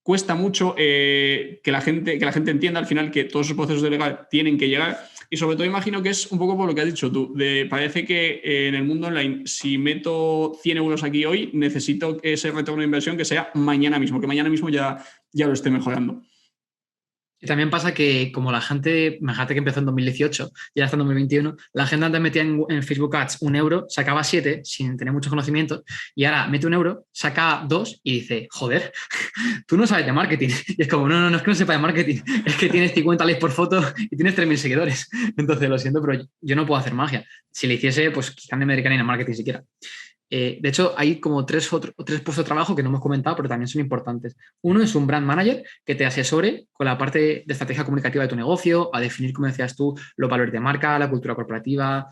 cuesta mucho que la gente entienda al final que todos esos procesos de legal tienen que llegar. Y sobre todo imagino que es un poco por lo que has dicho tú. Parece que en el mundo online, si meto 100 euros aquí hoy, necesito ese retorno de inversión que sea mañana mismo, que mañana mismo ya lo esté mejorando. Y también pasa que como la gente, imagínate que empezó en 2018 y ya está en 2021, la gente antes metía en Facebook Ads 1 euro, sacaba 7 sin tener muchos conocimientos y ahora mete 1 euro, saca 2 y dice, joder, tú no sabes de marketing. Y es como, no es que no sepa de marketing, es que tienes 50 likes por foto y tienes 3.000 seguidores. Entonces, lo siento, pero yo no puedo hacer magia. Si le hiciese, pues quizá no me dedicaría en marketing siquiera. De hecho, hay como tres puestos de trabajo que no hemos comentado, pero también son importantes. Uno es un brand manager que te asesore con la parte de estrategia comunicativa de tu negocio, a definir, como decías tú, los valores de marca, la cultura corporativa.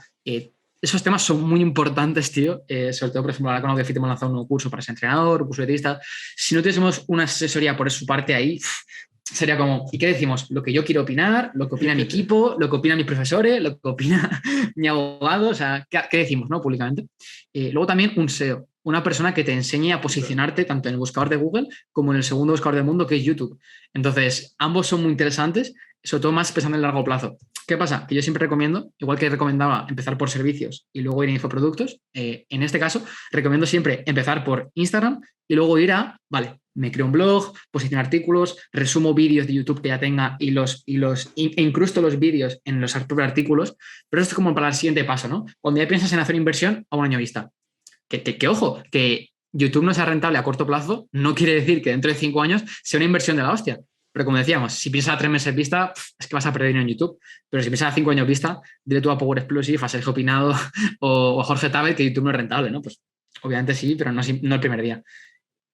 Esos temas son muy importantes, tío. Sobre todo, por ejemplo, ahora con Audefit hemos lanzado un nuevo curso para ser entrenador, un curso de dietista. Si no tuviésemos una asesoría por su parte ahí, sería como, ¿y qué decimos? Lo que yo quiero opinar, lo que opina mi equipo, lo que opinan mis profesores, lo que opina mi abogado, o sea, ¿qué decimos, no? Públicamente. Luego también un SEO, una persona que te enseñe a posicionarte tanto en el buscador de Google como en el segundo buscador del mundo, que es YouTube. Entonces, ambos son muy interesantes, sobre todo más pensando en el largo plazo. ¿Qué pasa? Que yo siempre recomiendo, igual que recomendaba empezar por servicios y luego ir a infoproductos, en este caso recomiendo siempre empezar por Instagram y luego ir a, vale, me creo un blog, posiciono artículos, resumo vídeos de YouTube que ya tenga e incrusto los vídeos en los propios artículos, pero esto es como para el siguiente paso, ¿no? Cuando ya piensas en hacer inversión a un año vista. Que ojo, que YouTube no sea rentable a corto plazo no quiere decir que dentro de 5 años sea una inversión de la hostia. Pero como decíamos, si piensas a 3 meses vista, es que vas a perder dinero en YouTube. Pero si piensas a 5 años vista, dile tú a Power Explosive, a Sergio Pinado o a Jorge Tabet que YouTube no es rentable, ¿no? Pues obviamente sí, pero no el primer día.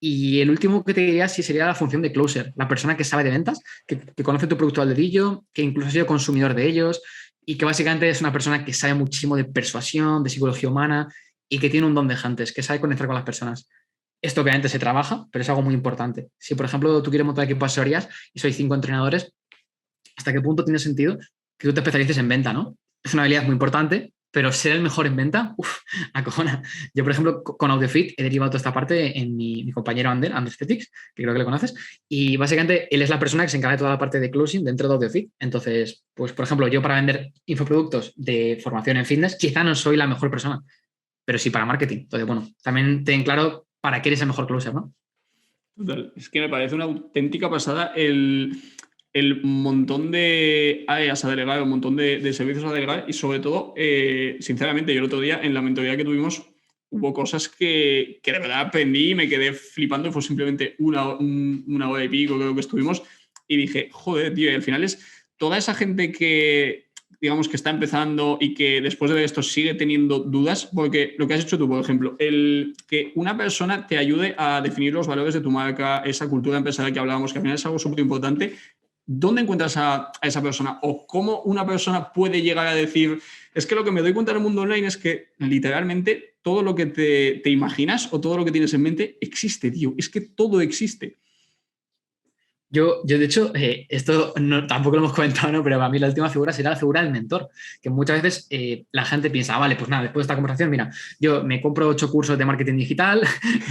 Y el último que te diría sí sería la función de closer, la persona que sabe de ventas, que conoce tu producto al dedillo, que incluso ha sido consumidor de ellos y que básicamente es una persona que sabe muchísimo de persuasión, de psicología humana y que tiene un don de hunters, que sabe conectar con las personas. Esto obviamente se trabaja, pero es algo muy importante. Si, por ejemplo, tú quieres montar equipo de asesorías y sois 5 entrenadores, ¿hasta qué punto tiene sentido que tú te especialices en venta, no? Es una habilidad muy importante, pero ser el mejor en venta, acojona. Yo, por ejemplo, con Audefit he derivado toda esta parte en mi compañero Ander Aesthetics, que creo que le conoces, y básicamente él es la persona que se encarga de toda la parte de closing dentro de Audefit. Entonces, pues, por ejemplo, yo para vender infoproductos de formación en fitness, quizá no soy la mejor persona, pero sí para marketing. Entonces, bueno, también ten claro para qué eres el mejor closer, ¿no? Total. Es que me parece una auténtica pasada el montón de áreas a delegar, un montón de servicios a delegar y sobre todo, sinceramente, yo el otro día en la mentoría que tuvimos hubo cosas que de verdad aprendí y me quedé flipando y fue simplemente una hora y pico creo que estuvimos y dije, joder, tío, y al final es toda esa gente que digamos que está empezando y que después de ver esto sigue teniendo dudas, porque lo que has hecho tú, por ejemplo, el que una persona te ayude a definir los valores de tu marca, esa cultura empresarial que hablábamos, que al final es algo súper importante. ¿Dónde encuentras a esa persona? ¿O cómo una persona puede llegar a decir, es que lo que me doy cuenta en el mundo online es que literalmente todo lo que te imaginas o todo lo que tienes en mente existe, tío? Es que todo existe. Yo de hecho, esto tampoco lo hemos comentado, ¿no? Pero para mí la última figura será la figura del mentor, que muchas veces la gente piensa, vale, pues nada, después de esta conversación, mira, yo me compro 8 cursos de marketing digital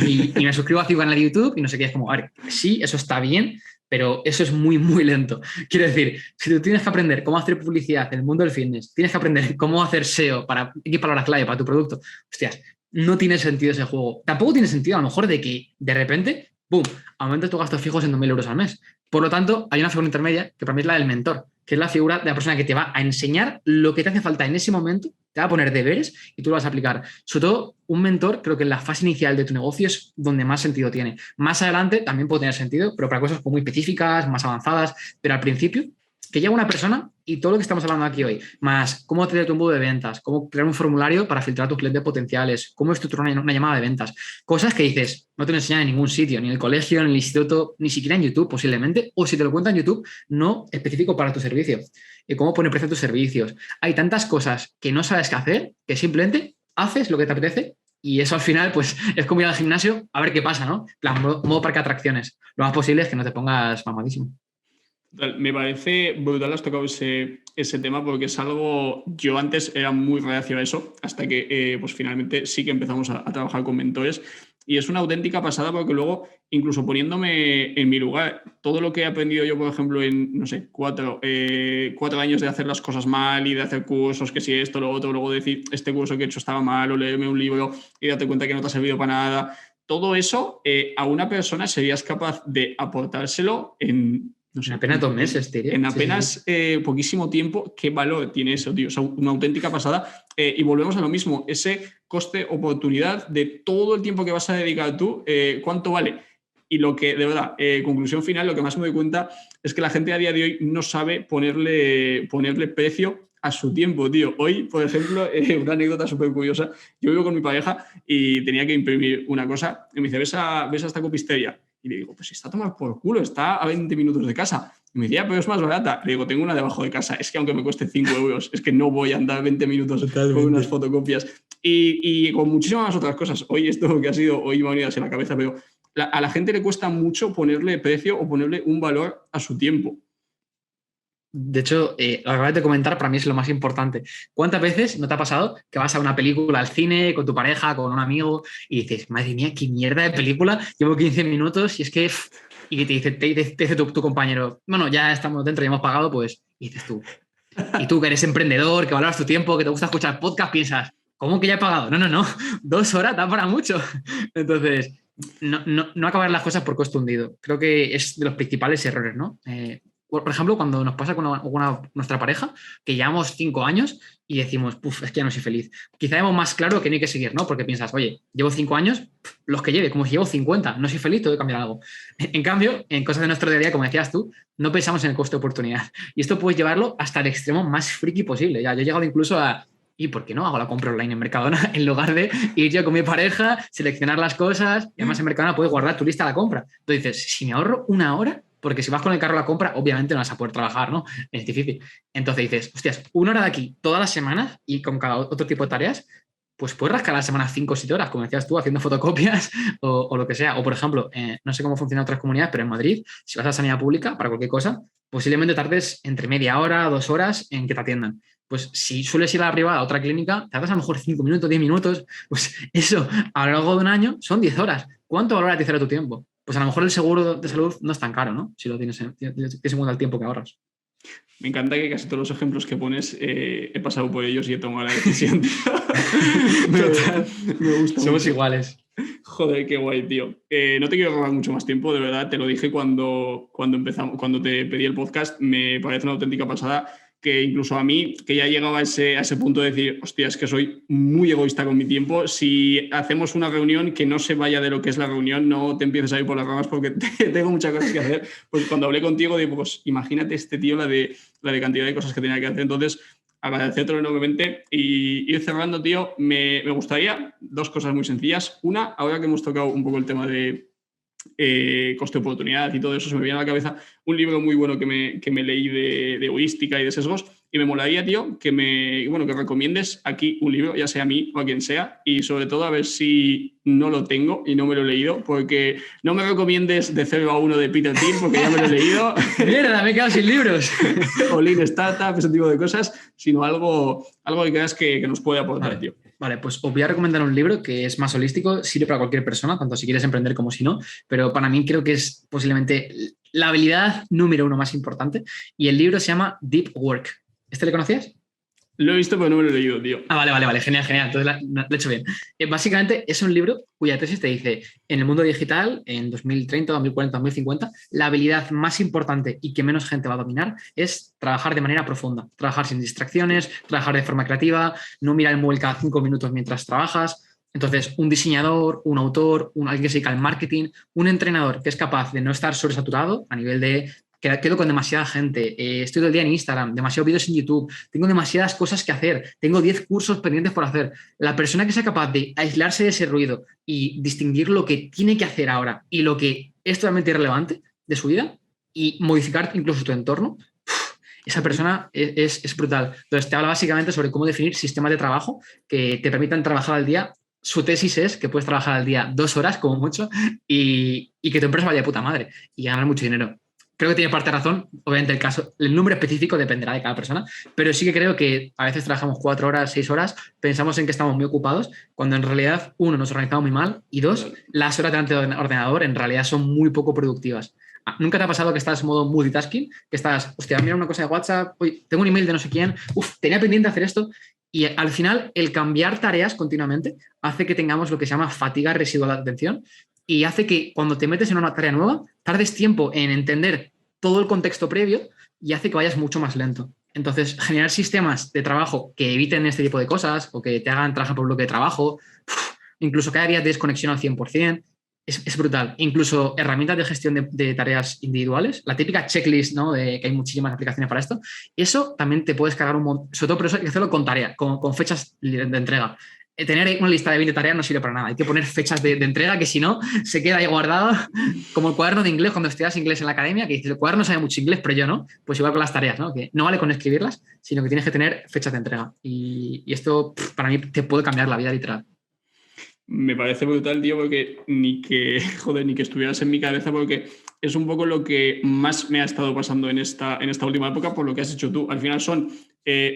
y me suscribo a tu canal de YouTube y no sé qué, es como, a ver, sí, eso está bien, pero eso es muy, muy lento. Quiero decir, si tú tienes que aprender cómo hacer publicidad en el mundo del fitness, tienes que aprender cómo hacer SEO para qué palabras clave para tu producto, hostias, no tiene sentido ese juego. Tampoco tiene sentido a lo mejor de que de repente, ¡boom!, aumentes tus gastos fijos en 2.000 euros al mes. Por lo tanto, hay una figura intermedia que para mí es la del mentor, que es la figura de la persona que te va a enseñar lo que te hace falta en ese momento, te va a poner deberes y tú lo vas a aplicar. Sobre todo, un mentor, creo que en la fase inicial de tu negocio es donde más sentido tiene. Más adelante también puede tener sentido, pero para cosas como muy específicas, más avanzadas, pero al principio, que llega una persona y todo lo que estamos hablando aquí hoy, más cómo tener tu embudo de ventas, cómo crear un formulario para filtrar a tus clientes potenciales, cómo estructurar una llamada de ventas, cosas que dices, no te lo enseñan en ningún sitio, ni en el colegio, ni en el instituto, ni siquiera en YouTube posiblemente, o si te lo cuentan en YouTube, no específico para tu servicio. Y cómo poner precio a tus servicios. Hay tantas cosas que no sabes qué hacer, que simplemente haces lo que te apetece y eso al final pues es como ir al gimnasio a ver qué pasa, ¿no? Plan, modo parque de atracciones. Lo más posible es que no te pongas mamadísimo. Me parece brutal has tocado ese tema porque es algo, yo antes era muy reacio a eso, hasta que pues finalmente sí que empezamos a trabajar con mentores y es una auténtica pasada porque luego, incluso poniéndome en mi lugar, todo lo que he aprendido yo, por ejemplo, en, no sé, 4 años de hacer las cosas mal y de hacer cursos, que si esto, lo otro, luego decir, este curso que he hecho estaba mal o leerme un libro y darte cuenta que no te ha servido para nada, todo eso a una persona serías capaz de aportárselo en No sé, en apenas 2 meses, tío. En apenas poquísimo tiempo, ¿qué valor tiene eso, tío? O sea, una auténtica pasada. Y volvemos a lo mismo, ese coste-oportunidad de todo el tiempo que vas a dedicar tú, ¿cuánto vale? Y lo que, de verdad, conclusión final, lo que más me doy cuenta es que la gente a día de hoy no sabe ponerle precio a su tiempo, tío. Hoy, por ejemplo, una anécdota súper curiosa. Yo vivo con mi pareja y tenía que imprimir una cosa. Y me dice, ¿ves a esta copistería? Y le digo, pues está a tomar por culo, está a 20 minutos de casa. Y me decía, pero es más barata. Le digo, tengo una debajo de casa. Es que aunque me cueste 5 euros, es que no voy a andar 20 minutos con unas fotocopias. Y con muchísimas más otras cosas. Hoy esto que ha sido, hoy me ha venido así a la cabeza, pero a la gente le cuesta mucho ponerle precio o ponerle un valor a su tiempo. De hecho, lo que acabas de comentar para mí es lo más importante. ¿Cuántas veces no te ha pasado que vas a una película al cine con tu pareja, con un amigo y dices, madre mía, qué mierda de película, llevo 15 minutos y es que... Y que te dice tu compañero, bueno, ya estamos dentro, ya hemos pagado, pues, y dices tú. Y tú que eres emprendedor, que valoras tu tiempo, que te gusta escuchar podcast, piensas, ¿cómo que ya he pagado? No. 2 horas da para mucho. Entonces, no acabar las cosas por costo hundido. Creo que es de los principales errores, ¿no? Por ejemplo, cuando nos pasa con nuestra pareja, que llevamos 5 años y decimos, puf, es que ya no soy feliz. Quizá vemos más claro que no hay que seguir, ¿no? Porque piensas, oye, llevo 5 años, los que lleve, como si llevo 50, no soy feliz, tengo que cambiar algo. En cambio, en cosas de nuestro día a día, como decías tú, no pensamos en el coste de oportunidad. Y esto puedes llevarlo hasta el extremo más friki posible. Ya, yo he llegado incluso a... ¿Y por qué no hago la compra online en Mercadona en lugar de ir yo con mi pareja, seleccionar las cosas? Y además en Mercadona puedes guardar tu lista de la compra. Entonces dices, si me ahorro 1 hora, porque si vas con el carro a la compra, obviamente no vas a poder trabajar, ¿no? Es difícil. Entonces dices, hostias, 1 hora de aquí todas las semanas y con cada otro tipo de tareas, pues puedes rascar a la semana 5 o 7 horas, como decías tú, haciendo fotocopias o lo que sea. O, por ejemplo, no sé cómo funciona en otras comunidades, pero en Madrid, si vas a sanidad pública para cualquier cosa, posiblemente tardes entre media hora, 2 horas en que te atiendan. Pues si sueles ir a la privada a otra clínica, tardas a lo mejor 5 minutos, 10 minutos, pues eso a lo largo de un año son 10 horas. ¿Cuánto valora a ti tu tiempo? Pues a lo mejor el seguro de salud no es tan caro, ¿no? Si lo tienes en cuenta el tiempo que ahorras. Me encanta que casi todos los ejemplos que pones he pasado por ellos y he tomado la decisión, tío. Me gusta. Somos mucho. Iguales. Joder, qué guay, tío. No te quiero robar mucho más tiempo, de verdad. Te lo dije cuando empezamos, cuando te pedí el podcast. Me parece una auténtica pasada que incluso a mí, que ya he llegado a ese punto de decir, hostia, es que soy muy egoísta con mi tiempo. Si hacemos una reunión, que no se vaya de lo que es la reunión, no te empieces a ir por las ramas porque tengo muchas cosas que hacer. Pues cuando hablé contigo, digo, pues imagínate este tío la de cantidad de cosas que tenía que hacer. Entonces, agradecértelo enormemente y ir cerrando, tío. Me gustaría 2 cosas muy sencillas. Una, ahora que hemos tocado un poco el tema de coste-oportunidad y todo eso, se me viene a la cabeza un libro muy bueno que me leí de heurística y de sesgos, y me molaría, tío, que recomiendes aquí un libro, ya sea a mí o a quien sea, y sobre todo a ver si no lo tengo y no me lo he leído, porque no me recomiendes de 0 a 1 de Peter Thiel, porque ya me lo he leído. Mierda, me he quedado sin libros. O Lean Startup, ese tipo de cosas, sino algo que creas que nos puede aportar, vale. Tío. Vale, pues os voy a recomendar un libro que es más holístico, sirve para cualquier persona, tanto si quieres emprender como si no, pero para mí creo que es posiblemente la habilidad número 1 más importante, y el libro se llama Deep Work. ¿Este le conocías? Lo he visto, pero no me lo he leído, tío. Vale, genial. Entonces lo he hecho bien. Básicamente es un libro cuya tesis te dice, en el mundo digital, en 2030, 2040, 2050, la habilidad más importante y que menos gente va a dominar es trabajar de manera profunda, trabajar sin distracciones, trabajar de forma creativa, no mirar el móvil cada 5 minutos mientras trabajas. Entonces, un diseñador, un autor, alguien que se dedica al marketing, un entrenador que es capaz de no estar sobresaturado a nivel de quedo con demasiada gente, estoy todo el día en Instagram, demasiados vídeos en YouTube, tengo demasiadas cosas que hacer, tengo 10 cursos pendientes por hacer. La persona que sea capaz de aislarse de ese ruido y distinguir lo que tiene que hacer ahora y lo que es totalmente irrelevante de su vida y modificar incluso tu entorno, esa persona es brutal. Entonces te habla básicamente sobre cómo definir sistemas de trabajo que te permitan trabajar al día. Su tesis es que puedes trabajar al día 2 horas como mucho y que tu empresa vaya de puta madre y ganar mucho dinero. Creo que tiene parte de razón. Obviamente el número específico dependerá de cada persona, pero sí que creo que a veces trabajamos 4 horas, 6 horas, pensamos en que estamos muy ocupados, cuando en realidad, 1, nos organizamos muy mal y 2, las horas delante del ordenador en realidad son muy poco productivas. ¿Nunca te ha pasado que estás en modo multitasking? Que estás, hostia, mira una cosa de WhatsApp, uy, tengo un email de no sé quién, tenía pendiente hacer esto. Y al final, el cambiar tareas continuamente hace que tengamos lo que se llama fatiga residual de atención y hace que cuando te metes en una tarea nueva, tardes tiempo en entender todo el contexto previo y hace que vayas mucho más lento. Entonces, generar sistemas de trabajo que eviten este tipo de cosas o que te hagan trabajar por bloque de trabajo, incluso cada día de desconexión al 100%, es brutal. Incluso herramientas de gestión de tareas individuales, la típica checklist, ¿no? De que hay muchísimas aplicaciones para esto, eso también te puedes cargar un montón, sobre todo por eso hay que hacerlo con tareas, con fechas de entrega. Tener una lista de 20 tareas no sirve para nada. Hay que poner fechas de entrega que si no se queda ahí guardado como el cuaderno de inglés cuando estudias inglés en la academia, que dices, el cuaderno sabe mucho inglés, pero yo no. Pues igual con las tareas, ¿no? Que no vale con escribirlas, sino que tienes que tener fechas de entrega. Y esto para mí te puede cambiar la vida literal. Me parece brutal, tío, porque ni que estuvieras en mi cabeza, porque es un poco lo que más me ha estado pasando en esta última época, por lo que has hecho tú. Al final son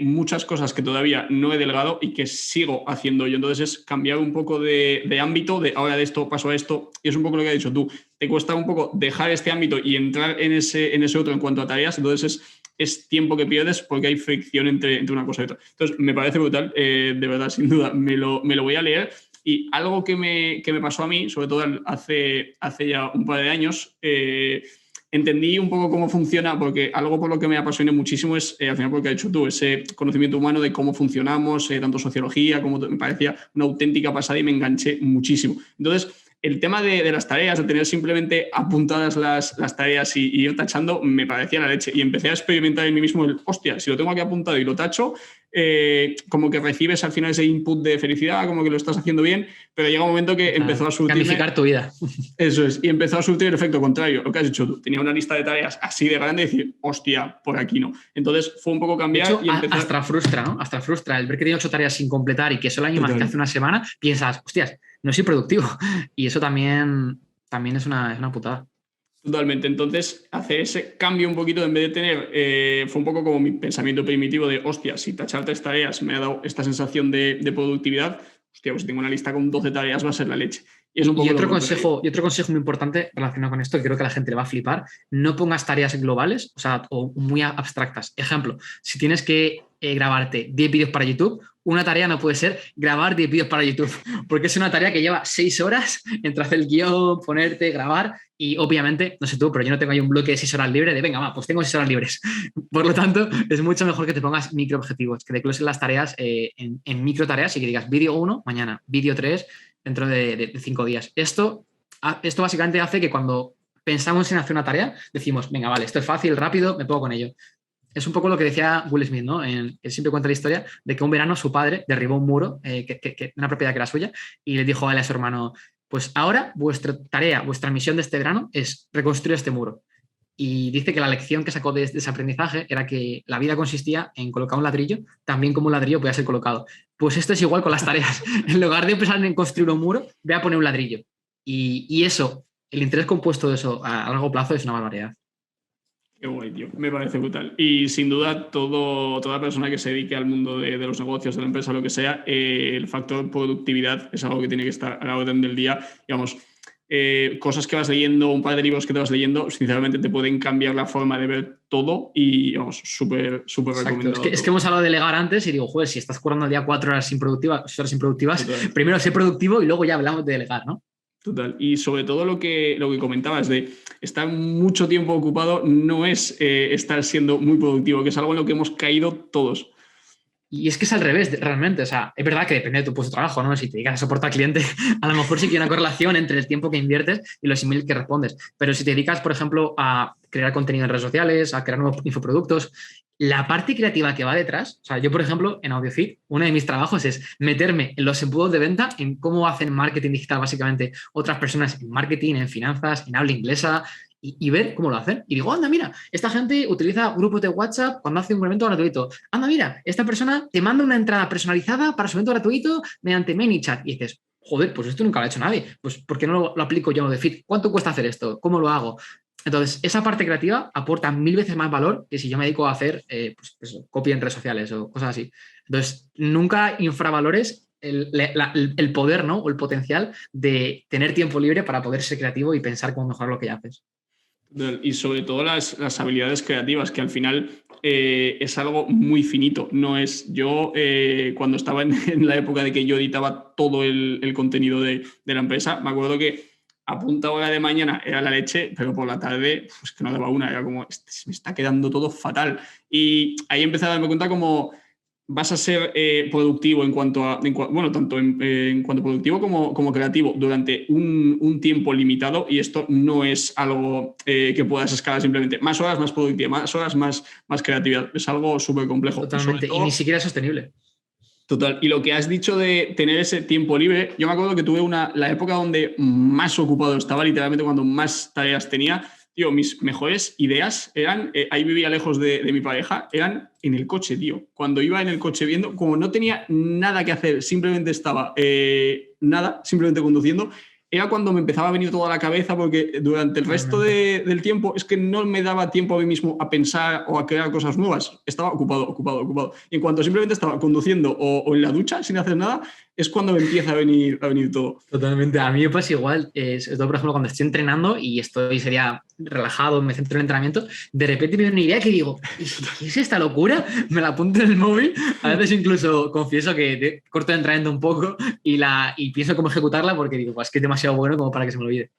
muchas cosas que todavía no he delegado y que sigo haciendo yo. Entonces es cambiar un poco de ámbito, de ahora de esto paso a esto, y es un poco lo que has dicho tú. Te cuesta un poco dejar este ámbito y entrar en ese otro en cuanto a tareas, entonces es tiempo que pierdes porque hay fricción entre una cosa y otra. Entonces me parece brutal, de verdad, sin duda, me lo voy a leer. Y algo que me pasó a mí, sobre todo hace ya un par de años, entendí un poco cómo funciona, porque algo por lo que me apasiona muchísimo es, al final, porque has hecho tú, ese conocimiento humano de cómo funcionamos, tanto sociología, como me parecía una auténtica pasada y me enganché muchísimo. Entonces, el tema de las tareas, de tener simplemente apuntadas las tareas y ir tachando, me parecía la leche. Y empecé a experimentar en mí mismo hostia, si lo tengo aquí apuntado y lo tacho, como que recibes al final ese input de felicidad, como que lo estás haciendo bien, pero llega un momento que empezó a surtir... Gamificar tu vida. Eso es, y empezó a surtir el efecto contrario, lo que has hecho tú. Tenía una lista de tareas así de grande y decir, hostia, por aquí no. Entonces fue un poco cambiar de hecho, y empezar... hasta frustra, ¿no? Hasta frustra el ver que tiene 8 tareas sin completar y que solo hay más que hace una semana, piensas, hostias, no soy productivo. Y eso también es una putada. Totalmente. Entonces, hacer ese cambio un poquito, en vez de tener, fue un poco como mi pensamiento primitivo de, hostia, si tachar 3 tareas me ha dado esta sensación de productividad, hostia, pues si tengo una lista con 12 tareas va a ser la leche. Y es un poco otro consejo muy importante relacionado con esto, que creo que a la gente le va a flipar, no pongas tareas globales, o sea, o muy abstractas. Ejemplo, si tienes que grabarte 10 vídeos para YouTube, una tarea no puede ser grabar 10 vídeos para YouTube, porque es una tarea que lleva 6 horas entre hacer el guión, ponerte, grabar, y obviamente, no sé tú, pero yo no tengo ahí un bloque de 6 horas libre de, venga, va, pues tengo 6 horas libres. Por lo tanto, es mucho mejor que te pongas micro objetivos, que desgloses las tareas en micro tareas y que digas vídeo 1 mañana, vídeo 3 dentro de 5 días. Esto básicamente hace que cuando pensamos en hacer una tarea, decimos, venga, vale, esto es fácil, rápido, me pongo con ello. Es un poco lo que decía Will Smith, ¿no? Él siempre cuenta la historia de que un verano su padre derribó un muro, una propiedad que era suya, y le dijo a su hermano, pues ahora vuestra tarea, vuestra misión de este verano es reconstruir este muro. Y dice que la lección que sacó de ese aprendizaje era que la vida consistía en colocar un ladrillo, también como un ladrillo podía ser colocado. Pues esto es igual con las tareas. En lugar de pensar en construir un muro, ve a poner un ladrillo. Y eso, el interés compuesto de eso a largo plazo es una barbaridad. Qué guay, tío. Me parece brutal. Y sin duda, toda persona que se dedique al mundo de los negocios, de la empresa, lo que sea, el factor productividad es algo que tiene que estar a la orden del día. Digamos, cosas que vas leyendo, un par de libros que te vas leyendo, sinceramente te pueden cambiar la forma de ver todo y, vamos, súper recomendado. Es que hemos hablado de delegar antes y digo, joder, si estás currando al día 4 horas improductivas, primero sé productivo y luego ya hablamos de delegar, ¿no? Total. Y sobre todo lo que comentabas de estar mucho tiempo ocupado no es estar siendo muy productivo, que es algo en lo que hemos caído todos. Y es que es al revés, realmente. O sea, es verdad que depende de tu puesto de trabajo, ¿no? Si te dedicas a soportar al cliente, a lo mejor sí que hay una correlación entre el tiempo que inviertes y los emails que respondes. Pero si te dedicas, por ejemplo, a crear contenido en redes sociales, a crear nuevos infoproductos, la parte creativa que va detrás, o sea, yo, por ejemplo, en AudioFit, uno de mis trabajos es meterme en los embudos de venta, en cómo hacen marketing digital, básicamente, otras personas en marketing, en finanzas, en habla inglesa, y ver cómo lo hacen. Y digo, anda, mira, esta gente utiliza grupos de WhatsApp cuando hace un evento gratuito. Anda, mira, esta persona te manda una entrada personalizada para su evento gratuito mediante ManyChat. Y dices, joder, pues esto nunca lo ha hecho nadie. Pues, ¿por qué no lo aplico yo en AudioFit? ¿Cuánto cuesta hacer esto? ¿Cómo lo hago? Entonces, esa parte creativa aporta 1000 veces más valor que si yo me dedico a hacer copia en redes sociales o cosas así. Entonces, nunca infravalores el poder, ¿no? O el potencial de tener tiempo libre para poder ser creativo y pensar cómo mejorar lo que ya haces. Y sobre todo las habilidades creativas, que al final es algo muy finito. No es yo, cuando estaba en la época de que yo editaba todo el contenido de la empresa, me acuerdo que a punta hora de mañana era la leche, pero por la tarde, pues que no daba una, era como, se me está quedando todo fatal. Y ahí empecé a darme cuenta como vas a ser productivo en cuanto a, bueno, tanto en cuanto a productivo como creativo durante un tiempo limitado, y esto no es algo que puedas escalar simplemente. Más horas, más productividad, más horas, más creatividad. Es algo súper complejo. Totalmente, y ni siquiera es sostenible. Total. Y lo que has dicho de tener ese tiempo libre, yo me acuerdo que tuve la época donde más ocupado estaba, literalmente cuando más tareas tenía. Tío, mis mejores ideas eran, ahí vivía lejos de mi pareja, eran en el coche, tío. Cuando iba en el coche viendo, como no tenía nada que hacer, simplemente estaba simplemente conduciendo, era cuando me empezaba a venir toda la cabeza, porque durante el resto del tiempo es que no me daba tiempo a mí mismo a pensar o a crear cosas nuevas. Estaba ocupado. Y en cuanto simplemente estaba conduciendo o en la ducha sin hacer nada, es cuando me empieza a venir todo. Totalmente. A mí me pasa igual. Por ejemplo, cuando estoy entrenando y sería relajado, me centro en el entrenamiento, de repente me viene una idea que digo, ¿qué es esta locura? Me la apunto en el móvil. A veces incluso confieso que corto el entrenamiento un poco y pienso cómo ejecutarla porque digo, pues es que es demasiado bueno como para que se me olvide.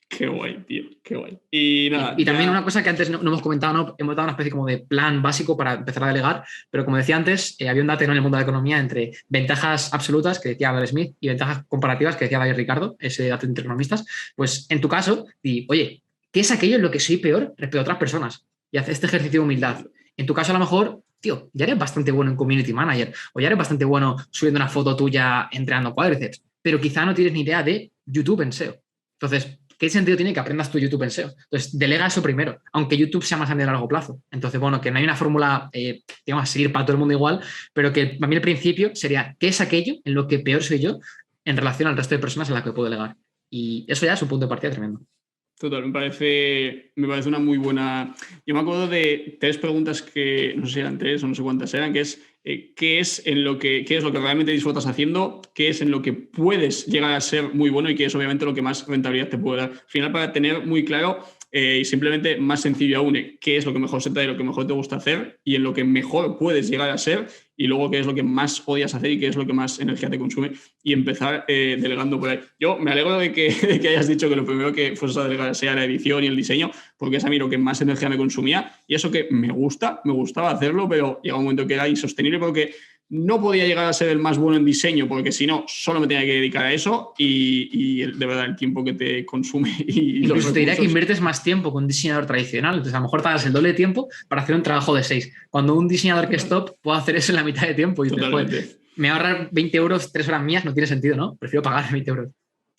Qué guay, tío, qué guay. Y nada. Y también una cosa que antes no hemos comentado, ¿no? Hemos dado una especie como de plan básico para empezar a delegar, pero como decía antes, había un dato en el mundo de la economía entre ventajas absolutas, que decía Adam Smith, y ventajas comparativas, que decía David Ricardo, ese dato entre economistas. Pues en tu caso, di, oye, ¿qué es aquello en lo que soy peor respecto a otras personas? Y haz este ejercicio de humildad. En tu caso, a lo mejor, tío, ya eres bastante bueno en community manager, o ya eres bastante bueno subiendo una foto tuya entrenando cuádriceps, pero quizá no tienes ni idea de YouTube en SEO. Entonces, ¿qué sentido tiene que aprendas tu YouTube en SEO? Entonces, delega eso primero, aunque YouTube sea más grande a largo plazo. Entonces, bueno, que no hay una fórmula, digamos, a seguir para todo el mundo igual, pero que para mí el principio sería, ¿qué es aquello en lo que peor soy yo en relación al resto de personas en las que puedo delegar? Y eso ya es un punto de partida tremendo. Total, me parece una muy buena... Yo me acuerdo de 3 preguntas que, no sé si eran 3 o no sé cuántas eran, que es qué es lo que realmente disfrutas haciendo, qué es en lo que puedes llegar a ser muy bueno y qué es obviamente lo que más rentabilidad te puede dar. Al final, para tener muy claro y simplemente más sencillo aún, qué es lo que mejor se te da y lo que mejor te gusta hacer y en lo que mejor puedes llegar a ser, y luego qué es lo que más odias hacer y qué es lo que más energía te consume, y empezar delegando por ahí. Yo me alegro de que hayas dicho que lo primero que fueses a delegar sea la edición y el diseño, porque es a mí lo que más energía me consumía, y eso que me gustaba hacerlo, pero llega un momento que era insostenible porque no podía llegar a ser el más bueno en diseño, porque si no, solo me tenía que dedicar a eso y de verdad el tiempo que te consume. Incluso te diría que inviertes más tiempo que un diseñador tradicional. Entonces, a lo mejor tardas el doble de tiempo para hacer un trabajo de 6. Cuando un diseñador que es top puede hacer eso en la mitad de tiempo. Y dices, pues, me ahorrar 20 euros, 3 horas mías, no tiene sentido, ¿no? Prefiero pagar 20 euros.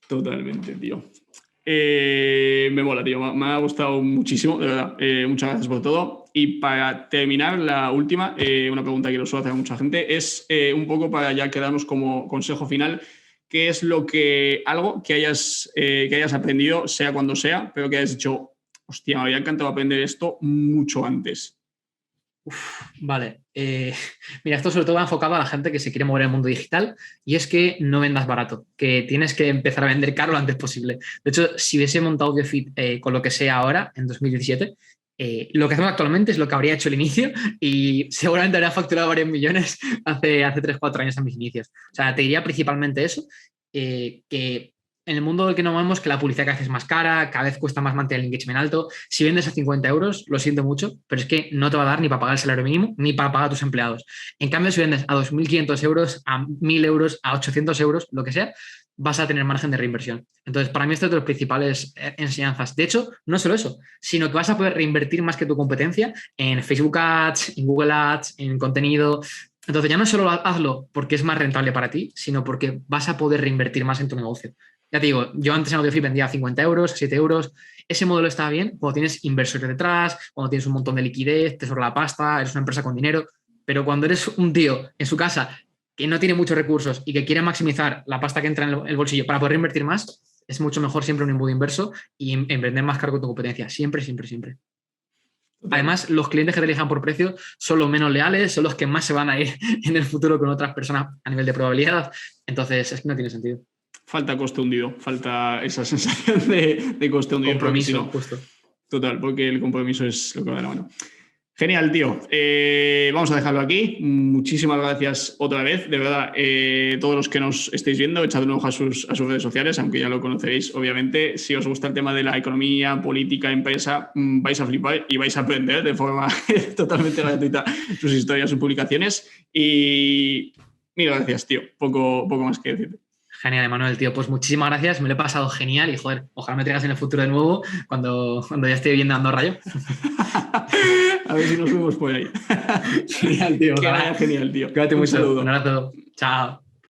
Totalmente, tío. Me mola, tío. Me ha gustado muchísimo, de verdad. Muchas gracias por todo. Y para terminar, la última, una pregunta que lo suele hacer a mucha gente, es un poco para ya quedarnos como consejo final. ¿Qué es algo que hayas aprendido, sea cuando sea, pero que hayas dicho, hostia, me habría encantado aprender esto mucho antes? Vale. Mira, esto sobre todo va enfocado a la gente que se quiere mover en el mundo digital, y es que no vendas barato, que tienes que empezar a vender caro lo antes posible. De hecho, si hubiese montado AudioFit con lo que sea ahora, en 2017, lo que hacemos actualmente es lo que habría hecho al inicio y seguramente habría facturado varios millones hace 3, 4 años a mis inicios. O sea, te diría principalmente eso, que en el mundo del que nos movemos, que la publicidad cada vez es más cara, cada vez cuesta más mantener el engagement alto. Si vendes a 50 euros, lo siento mucho, pero es que no te va a dar ni para pagar el salario mínimo, ni para pagar a tus empleados. En cambio, si vendes a 2.500 euros, a 1.000 euros, a 800 euros, lo que sea, vas a tener margen de reinversión. Entonces, para mí, esto es de las principales enseñanzas. De hecho, no solo eso, sino que vas a poder reinvertir más que tu competencia en Facebook Ads, en Google Ads, en contenido. Entonces, ya no solo hazlo porque es más rentable para ti, sino porque vas a poder reinvertir más en tu negocio. Ya te digo, yo antes en AudioFit vendía a 50 euros, a 7 euros. Ese modelo está bien cuando tienes inversores detrás, cuando tienes un montón de liquidez, te sobra la pasta, eres una empresa con dinero. Pero cuando eres un tío en su casa que no tiene muchos recursos y que quiere maximizar la pasta que entra en el bolsillo para poder invertir más, es mucho mejor siempre un embudo inverso y emprender más caro con tu competencia. Siempre, siempre, siempre. Además, los clientes que te elijan por precio son los menos leales, son los que más se van a ir en el futuro con otras personas a nivel de probabilidad. Entonces, es que no tiene sentido. Falta coste hundido, falta esa sensación de coste hundido. Compromiso, justo. Total, porque el compromiso es lo que va de la mano. Genial, tío. Vamos a dejarlo aquí. Muchísimas gracias otra vez. De verdad, todos los que nos estéis viendo, echad un ojo a sus redes sociales, aunque ya lo conoceréis, obviamente. Si os gusta el tema de la economía, política, empresa, vais a flipar y vais a aprender de forma totalmente gratuita sus historias, sus publicaciones. Y mil gracias, tío. Poco más que decirte. Genial, Emanuel, tío. Pues muchísimas gracias. Me lo he pasado genial y, joder, ojalá me traigas en el futuro de nuevo cuando ya esté viviendo en Andorra yo. A ver si nos vemos por ahí. Genial, tío. Que vaya genial, tío. Cuídate mucho. Saludo. Un abrazo. Chao.